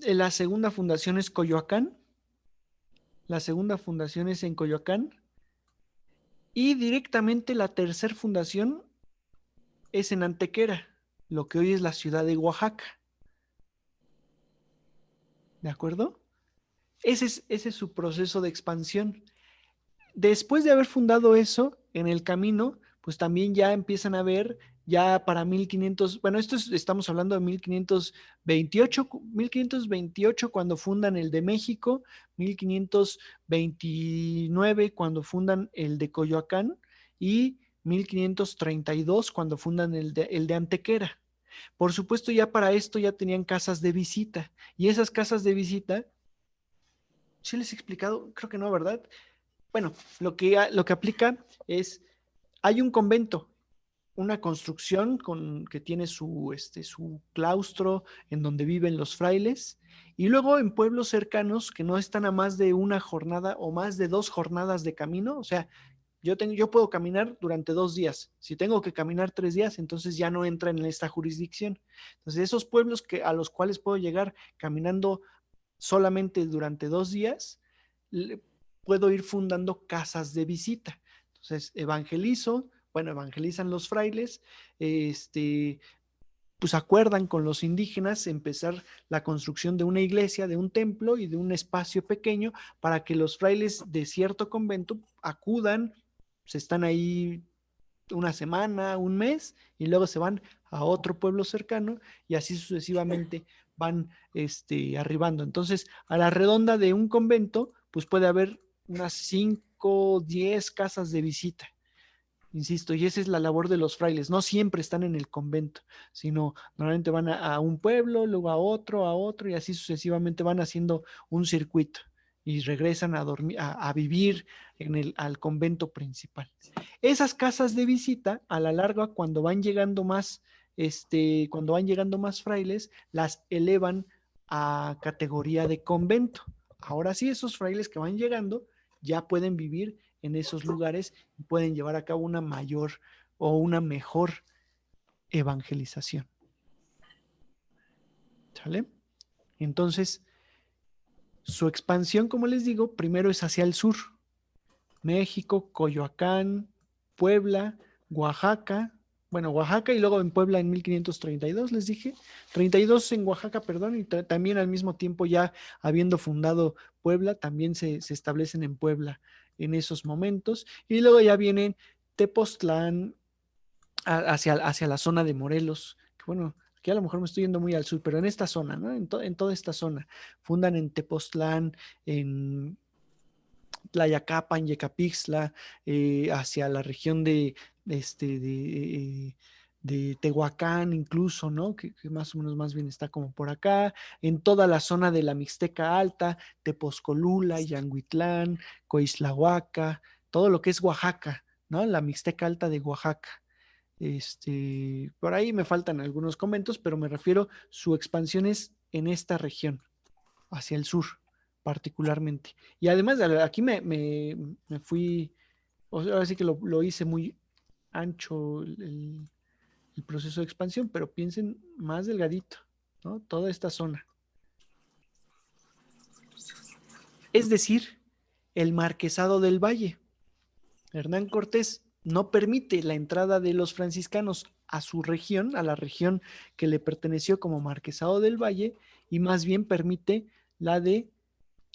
la segunda fundación es Coyoacán. La segunda fundación es en Coyoacán. Y directamente la tercera fundación es en Antequera, lo que hoy es la ciudad de Oaxaca. ¿De acuerdo? Ese es su proceso de expansión. Después de haber fundado eso, en el camino, pues también ya empiezan a ver, ya para 1500, bueno, estamos hablando de 1528 cuando fundan el de México, 1529 cuando fundan el de Coyoacán, y 1532 cuando fundan el de Antequera. Por supuesto, ya para esto ya tenían casas de visita, y esas casas de visita, ¿sí les he explicado? Creo que no, ¿verdad? Bueno, lo que aplica es, hay un convento una construcción que tiene su claustro en donde viven los frailes, y luego en pueblos cercanos que no están a más de una jornada o más de 2 jornadas de camino. O sea, yo puedo caminar durante 2 días. Si tengo que caminar 3 días, entonces ya no entra en esta jurisdicción. Entonces, esos pueblos a los cuales puedo llegar caminando solamente durante 2 días, puedo ir fundando casas de visita. Entonces, evangelizan los frailes, pues acuerdan con los indígenas empezar la construcción de una iglesia, de un templo y de un espacio pequeño para que los frailes de cierto convento acudan, se están ahí una semana, un mes, y luego se van a otro pueblo cercano y así sucesivamente van arribando. Entonces, a la redonda de un convento, pues puede haber unas 5, 10 casas de visita. Insisto, y esa es la labor de los frailes. No siempre están en el convento, sino normalmente van a un pueblo, luego a otro, y así sucesivamente van haciendo un circuito y regresan a dormir, a vivir al convento principal. Esas casas de visita, a la larga, cuando van llegando más frailes, las elevan a categoría de convento. Ahora sí, esos frailes que van llegando ya pueden vivir en esos lugares y pueden llevar a cabo una mayor o una mejor evangelización. ¿Sale? Entonces, su expansión, como les digo, primero es hacia el sur. México, Coyoacán, Puebla, Oaxaca. Bueno, Oaxaca y luego en Puebla en 1532, les dije. 32 en Oaxaca, perdón, y también al mismo tiempo ya habiendo fundado Puebla, también se establecen en Puebla en esos momentos. Y luego ya vienen Tepoztlán hacia la zona de Morelos, que bueno, aquí a lo mejor me estoy yendo muy al sur, pero en esta zona, ¿no? En toda esta zona. Fundan en Tepoztlán, en Tlayacapan, Yecapixtla, hacia la región de Tehuacán incluso, ¿no? Que más o menos más bien está como por acá, en toda la zona de la Mixteca Alta, Tepozcolula, Yanguitlán, Coislahuaca, todo lo que es Oaxaca, ¿no? La Mixteca Alta de Oaxaca. Por ahí me faltan algunos conventos, pero me refiero, su expansión es en esta región, hacia el sur particularmente. Y además, aquí me fui, o sea, ahora sí que lo hice muy ancho el proceso de expansión, pero piensen más delgadito, ¿no? Toda esta zona. Es decir, el Marquesado del Valle. Hernán Cortés no permite la entrada de los franciscanos a su región, a la región que le perteneció como Marquesado del Valle, y más bien permite la de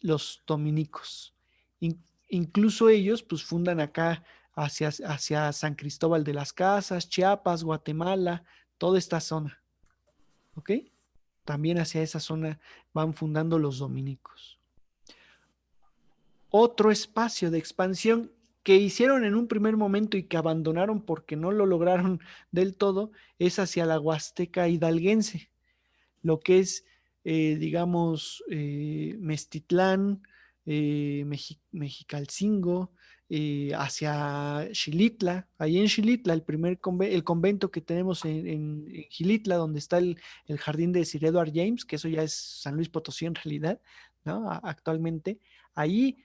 los dominicos. Incluso ellos pues fundan acá hacia San Cristóbal de las Casas, Chiapas, Guatemala, toda esta zona. ¿Ok? También hacia esa zona van fundando los dominicos. Otro espacio de expansión que hicieron en un primer momento y que abandonaron porque no lo lograron del todo es hacia la Huasteca hidalguense, lo que es, digamos, Mestitlán, Mexicalcingo, hacia Xilitla. Ahí en Xilitla, el convento que tenemos en Xilitla, donde está el jardín de Sir Edward James, que eso ya es San Luis Potosí en realidad, ¿no? Actualmente. Ahí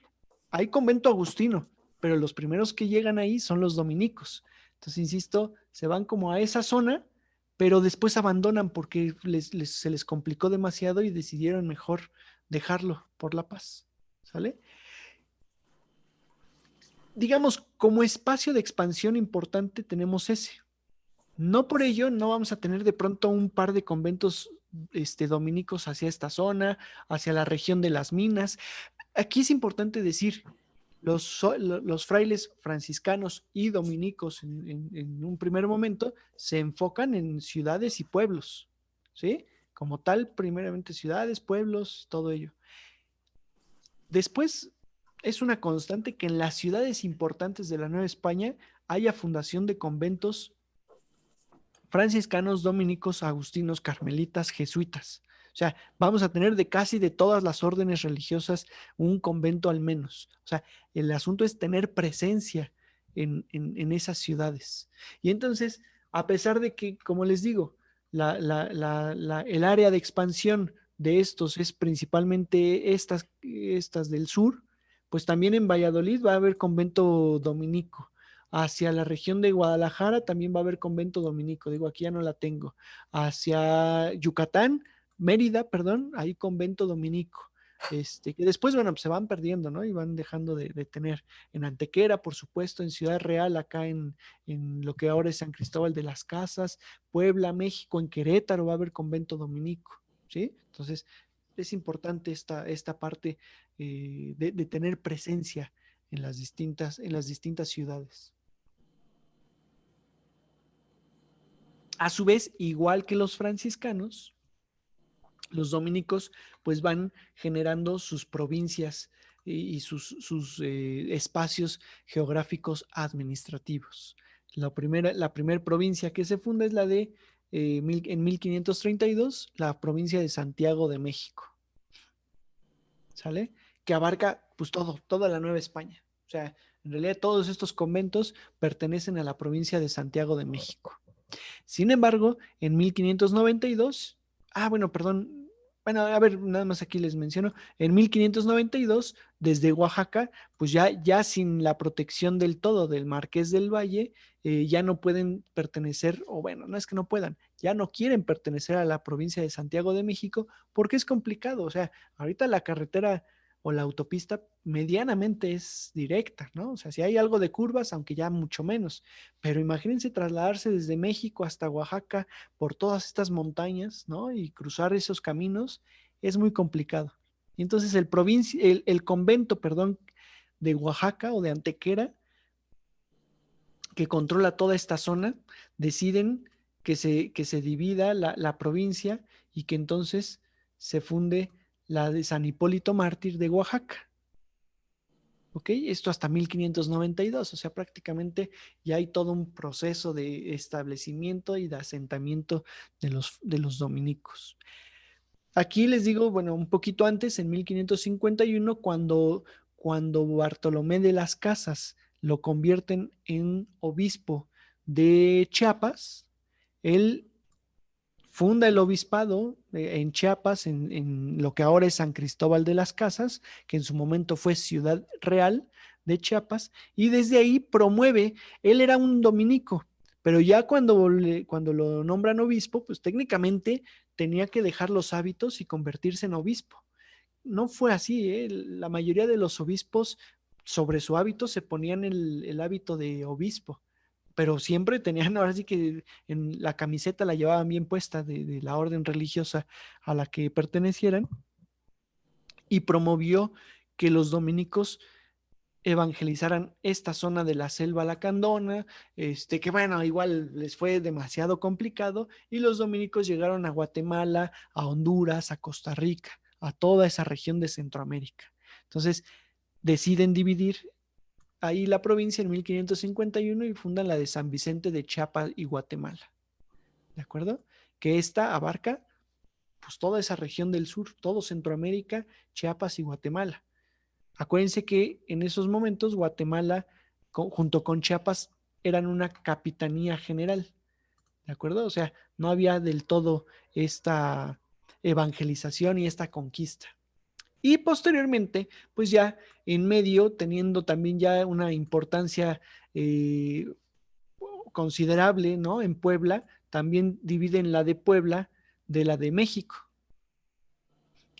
hay convento agustino, pero los primeros que llegan ahí son los dominicos. Entonces, insisto, se van como a esa zona, pero después abandonan porque se les complicó demasiado y decidieron mejor dejarlo por la paz. ¿Sale? Digamos, como espacio de expansión importante tenemos ese. No por ello no vamos a tener de pronto un par de conventos dominicos hacia esta zona, hacia la región de las minas. Aquí es importante decir, los frailes franciscanos y dominicos en un primer momento se enfocan en ciudades y pueblos, ¿sí? Como tal, primeramente ciudades, pueblos, todo ello. Después es una constante que en las ciudades importantes de la Nueva España haya fundación de conventos franciscanos, dominicos, agustinos, carmelitas, jesuitas. O sea, vamos a tener de casi de todas las órdenes religiosas un convento al menos. O sea, el asunto es tener presencia en esas ciudades. Y entonces, a pesar de que, como les digo, el área de expansión de estos es principalmente estas del sur, pues también en Valladolid va a haber convento dominico. Hacia la región de Guadalajara también va a haber convento dominico. Digo, aquí ya no la tengo. Hacia Yucatán, Mérida, perdón, hay convento dominico. Que después, bueno, pues se van perdiendo, ¿no? Y van dejando de tener. En Antequera, por supuesto, en Ciudad Real, acá en lo que ahora es San Cristóbal de las Casas, Puebla, México, en Querétaro va a haber convento dominico, ¿sí? Entonces, es importante esta parte de tener presencia en las distintas ciudades. A su vez, igual que los franciscanos, los dominicos pues van generando sus provincias y sus espacios geográficos administrativos. La primera provincia que se funda es la de en 1532, la provincia de Santiago de México, ¿sale? Que abarca pues toda la Nueva España. O sea, en realidad todos estos conventos pertenecen a la provincia de Santiago de México. Sin embargo, en 1592, bueno, perdón, bueno, a ver, nada más aquí les menciono, en 1592, desde Oaxaca, pues ya sin la protección del todo del Marqués del Valle, ya no pueden pertenecer, o bueno, no es que no puedan, ya no quieren pertenecer a la provincia de Santiago de México porque es complicado, o sea, ahorita la carretera o la autopista medianamente es directa, ¿no? O sea, si hay algo de curvas, aunque ya mucho menos, pero imagínense trasladarse desde México hasta Oaxaca por todas estas montañas, ¿no? Y cruzar esos caminos es muy complicado. Y entonces el convento, perdón, de Oaxaca o de Antequera, que controla toda esta zona, deciden que se divida la provincia y que entonces se funde la de San Hipólito Mártir de Oaxaca. ¿Ok? Esto hasta 1592, o sea, prácticamente ya hay todo un proceso de establecimiento y de asentamiento de los dominicos. Aquí les digo, bueno, un poquito antes, en 1551, cuando Bartolomé de las Casas lo convierten en obispo de Chiapas, él funda el obispado en Chiapas, en lo que ahora es San Cristóbal de las Casas, que en su momento fue Ciudad Real de Chiapas, y desde ahí promueve, él era un dominico, pero ya cuando lo nombran obispo, pues técnicamente tenía que dejar los hábitos y convertirse en obispo. No fue así, ¿eh? La mayoría de los obispos sobre su hábito se ponían el hábito de obispo, pero siempre tenían, ahora sí que en la camiseta la llevaban bien puesta de la orden religiosa a la que pertenecieran, y promovió que los dominicos evangelizaran esta zona de la selva lacandona, que bueno, igual les fue demasiado complicado, y los dominicos llegaron a Guatemala, a Honduras, a Costa Rica, a toda esa región de Centroamérica. Entonces, deciden dividir ahí la provincia en 1551 y fundan la de San Vicente de Chiapas y Guatemala. ¿De acuerdo? Que esta abarca pues toda esa región del sur, todo Centroamérica, Chiapas y Guatemala. Acuérdense que en esos momentos Guatemala junto con Chiapas eran una capitanía general, ¿de acuerdo? O sea, no había del todo esta evangelización y esta conquista. Y posteriormente, pues ya en medio, teniendo también ya una importancia eh, considerable, ¿no? En Puebla, también dividen la de Puebla de la de México.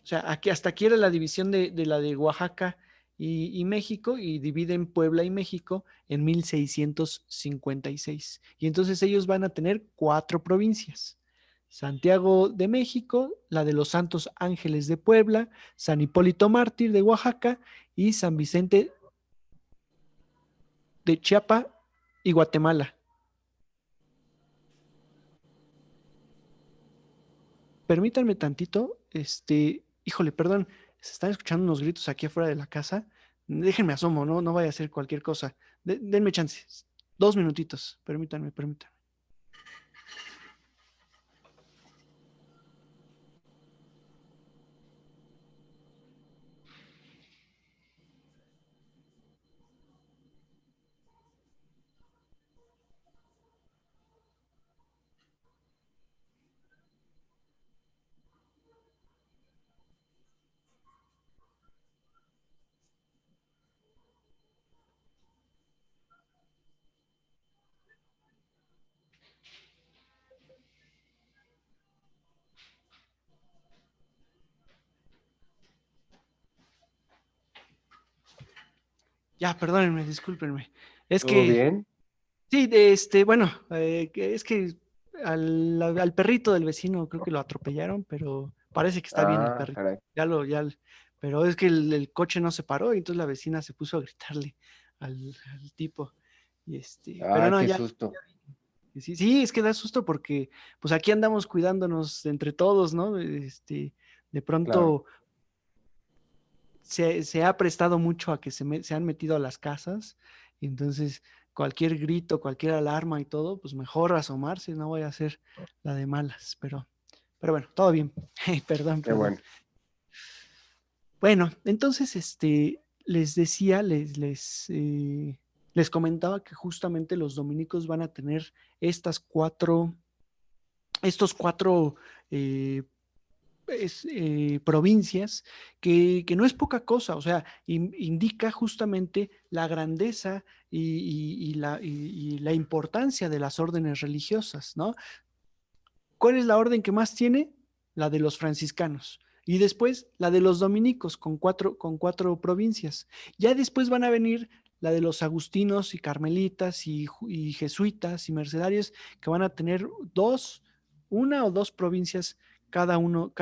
O sea, hasta aquí era la división de la de Oaxaca y México, y dividen Puebla y México en 1656. Y entonces ellos van a tener 4 provincias. Santiago de México, la de los Santos Ángeles de Puebla, San Hipólito Mártir de Oaxaca y San Vicente de Chiapas y Guatemala. Permítanme tantito, híjole, perdón, se están escuchando unos gritos aquí afuera de la casa. Déjenme asomo, no vaya a ser cualquier cosa. Denme chance, 2 minutitos, permítanme. Ya, perdónenme, discúlpenme. Es ¿Todo que, bien? sí, bueno, es que al perrito del vecino creo que lo atropellaron, pero parece que está bien el Ah, perrito. caray, Pero es que el coche no se paró y entonces la vecina se puso a gritarle al tipo. Pero ah, no, qué ya, susto. sí, sí, es que da susto porque pues aquí andamos cuidándonos entre todos, ¿no? De Claro, pronto se ha prestado mucho a que se han metido a las casas, y entonces cualquier grito, cualquier alarma y todo, pues mejor asomarse, no voy a hacer la de malas, pero bueno, todo bien. Perdón, qué perdón. bueno. Bueno, entonces, les decía, les comentaba que justamente los dominicos van a tener estos cuatro eh, provincias, que no es poca cosa, o sea, indica justamente la grandeza y la importancia de las órdenes religiosas, ¿no? ¿Cuál es la orden que más tiene? La de los franciscanos. Y después la de los dominicos con cuatro provincias. Ya después van a venir la de los agustinos y carmelitas y jesuitas y mercedarios, que van a tener una o dos provincias cada uno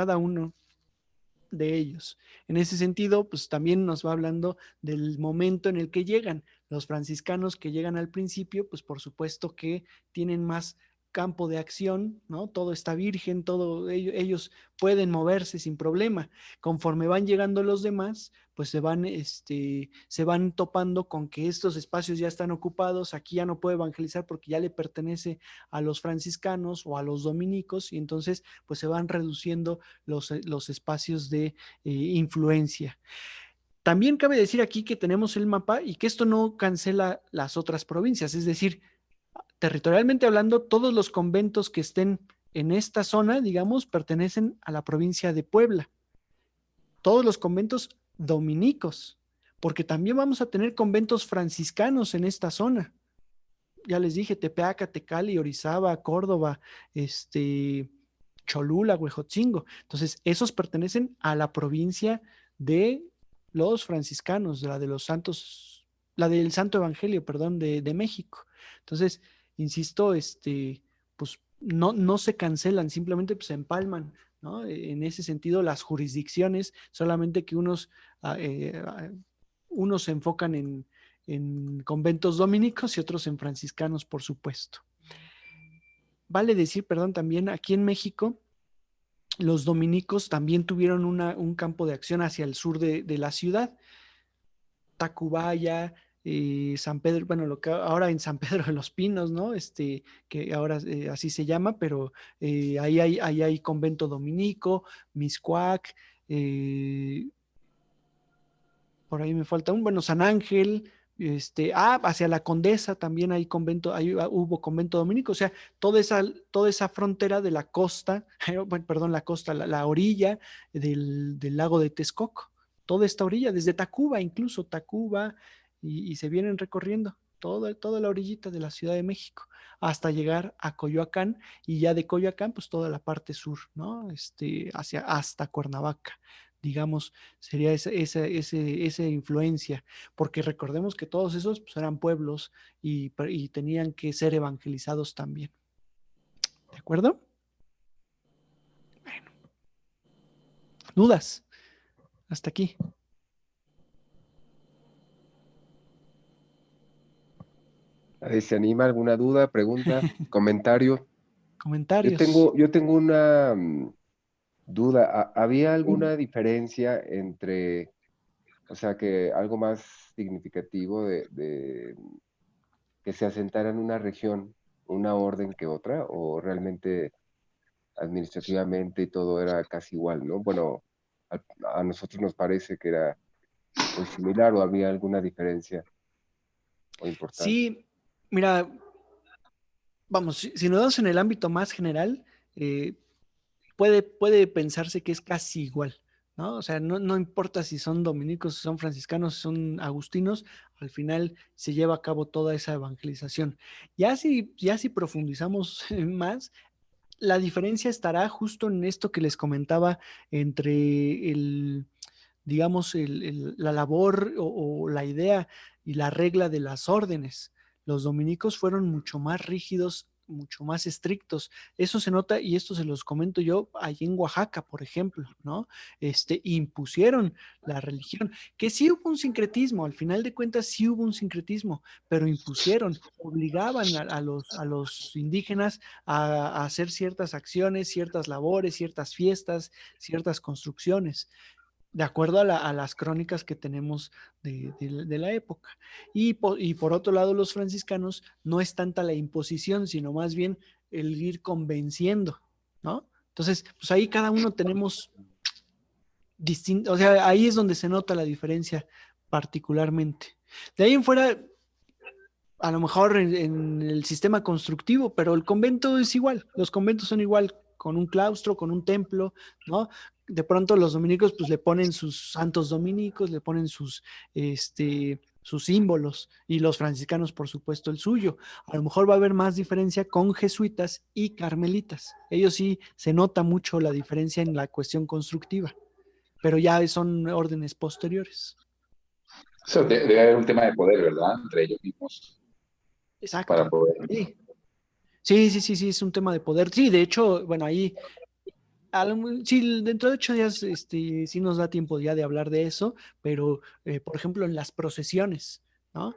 de ellos. En ese sentido, pues también nos va hablando del momento en el que llegan. Los franciscanos que llegan al principio, pues por supuesto que tienen más campo de acción, ¿no? Todo está virgen, ellos pueden moverse sin problema. Conforme van llegando los demás, pues se van topando con que estos espacios ya están ocupados, aquí ya no puede evangelizar porque ya le pertenece a los franciscanos o a los dominicos, y entonces pues se van reduciendo los espacios de influencia. También cabe decir aquí que tenemos el mapa y que esto no cancela las otras provincias, es decir, territorialmente hablando, todos los conventos que estén en esta zona, digamos, pertenecen a la provincia de Puebla. Todos los conventos dominicos, porque también vamos a tener conventos franciscanos en esta zona. Ya les dije, Tepeaca, Tecali, Orizaba, Córdoba, Cholula, Huejotzingo. Entonces, esos pertenecen a la provincia de los franciscanos, la del Santo Evangelio, perdón, de México. Entonces, insisto, pues no se cancelan, simplemente pues, se empalman, ¿no? En ese sentido, las jurisdicciones, solamente que unos se enfocan en conventos dominicos y otros en franciscanos, por supuesto. Vale decir, perdón, también aquí en México, los dominicos también tuvieron un campo de acción hacia el sur de la ciudad. Tacubaya, San Pedro, bueno, lo que ahora en San Pedro de los Pinos, ¿no? Que ahora así se llama, pero ahí hay convento dominico, Miscuac, eh, por ahí me falta bueno, San Ángel, hacia la Condesa también hay convento, hubo convento dominico, o sea, toda esa frontera de la costa, bueno, perdón, la costa, la orilla del lago de Texcoco, toda esta orilla, desde Tacuba, incluso Tacuba, y se vienen recorriendo toda la orillita de la Ciudad de México, hasta llegar a Coyoacán, y ya de Coyoacán, pues toda la parte sur, ¿no? Hasta Cuernavaca, digamos, sería esa influencia, porque recordemos que todos esos pues, eran pueblos y tenían que ser evangelizados también. ¿De acuerdo? Bueno, dudas. Hasta aquí. ¿Se anima alguna duda, pregunta, comentario? Yo Comentarios. tengo, yo tengo una duda. ¿Había alguna diferencia entre, o sea, que algo más significativo de que se asentara en una región, una orden que otra, o realmente administrativamente y todo era casi igual, ¿no? Bueno, a, a nosotros nos parece que era muy similar o había alguna diferencia o importante. Sí, mira, vamos, si nos damos en el ámbito más general, eh, puede pensarse que es casi igual, ¿no? O sea, no importa si son dominicos, si son franciscanos, si son agustinos, al final se lleva a cabo toda esa evangelización. Ya si profundizamos más, la diferencia estará justo en esto que les comentaba entre digamos, la labor o la idea y la regla de las órdenes. Los dominicos fueron mucho más rígidos, mucho más estrictos. Eso se nota, y esto se los comento yo, allí en Oaxaca, por ejemplo, ¿no? Impusieron la religión, que sí hubo un sincretismo, al final de cuentas sí hubo un sincretismo, pero impusieron, obligaban a los indígenas a hacer ciertas acciones, ciertas labores, ciertas fiestas, ciertas construcciones, de acuerdo a las crónicas que tenemos de la época. Y por otro lado, los franciscanos no es tanta la imposición, sino más bien el ir convenciendo, ¿no? Entonces, pues ahí cada uno tenemos distinto, o sea, ahí es donde se nota la diferencia particularmente. De ahí en fuera, a lo mejor en el sistema constructivo, pero el convento es igual, los conventos son igual, con un claustro, con un templo, ¿no? De pronto los dominicos pues le ponen sus santos dominicos, le ponen sus símbolos, y los franciscanos por supuesto el suyo. A lo mejor va a haber más diferencia con jesuitas y carmelitas. Ellos sí se nota mucho la diferencia en la cuestión constructiva, pero ya son órdenes posteriores. Eso debe haber un tema de poder, ¿verdad? Entre ellos mismos, para Exacto. poder. Sí. Sí, es un tema de poder. Sí, de hecho, bueno, ahí, sí, dentro de 8 días, sí nos da tiempo ya de hablar de eso, pero, por ejemplo, en las procesiones, ¿no?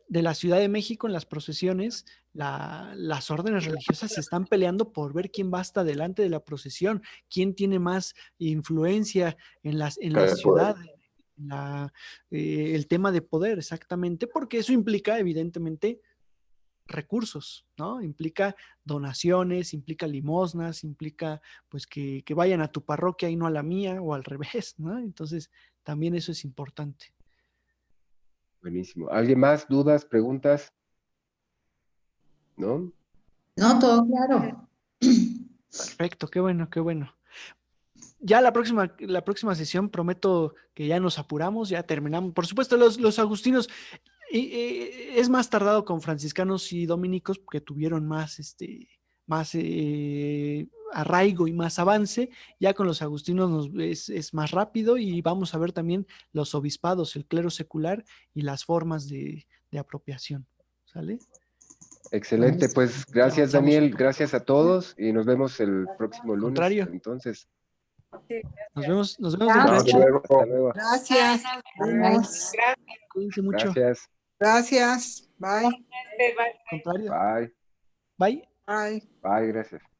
De la Ciudad de México, en las procesiones, las órdenes religiosas se están peleando por ver quién va hasta delante de la procesión, quién tiene más influencia en la El poder. ciudad, el tema de poder, exactamente, porque eso implica, evidentemente, recursos, ¿no? Implica donaciones, implica limosnas, implica pues que vayan a tu parroquia y no a la mía, o al revés, ¿no? Entonces, también eso es importante. Buenísimo. ¿Alguien más? ¿Dudas? ¿Preguntas? ¿No? No, todo claro. Perfecto, qué bueno, qué bueno. Ya la próxima sesión prometo que ya nos apuramos, ya terminamos. Por supuesto, los agustinos, es más tardado con franciscanos y dominicos, que tuvieron más arraigo y más avance. Ya con los agustinos es más rápido, y vamos a ver también los obispados, el clero secular y las formas de apropiación. ¿Sale? Excelente, pues Ya gracias avanzamos un Daniel, poco. gracias a todos y nos vemos el próximo Al lunes. contrario, Entonces, nos vemos Ya. dentro de Hasta 8 días. luego. hasta luego. Gracias. Vemos. Cuídense mucho. Gracias. Gracias. Bye. Al contrario. Bye. Bye. Bye. Bye, gracias.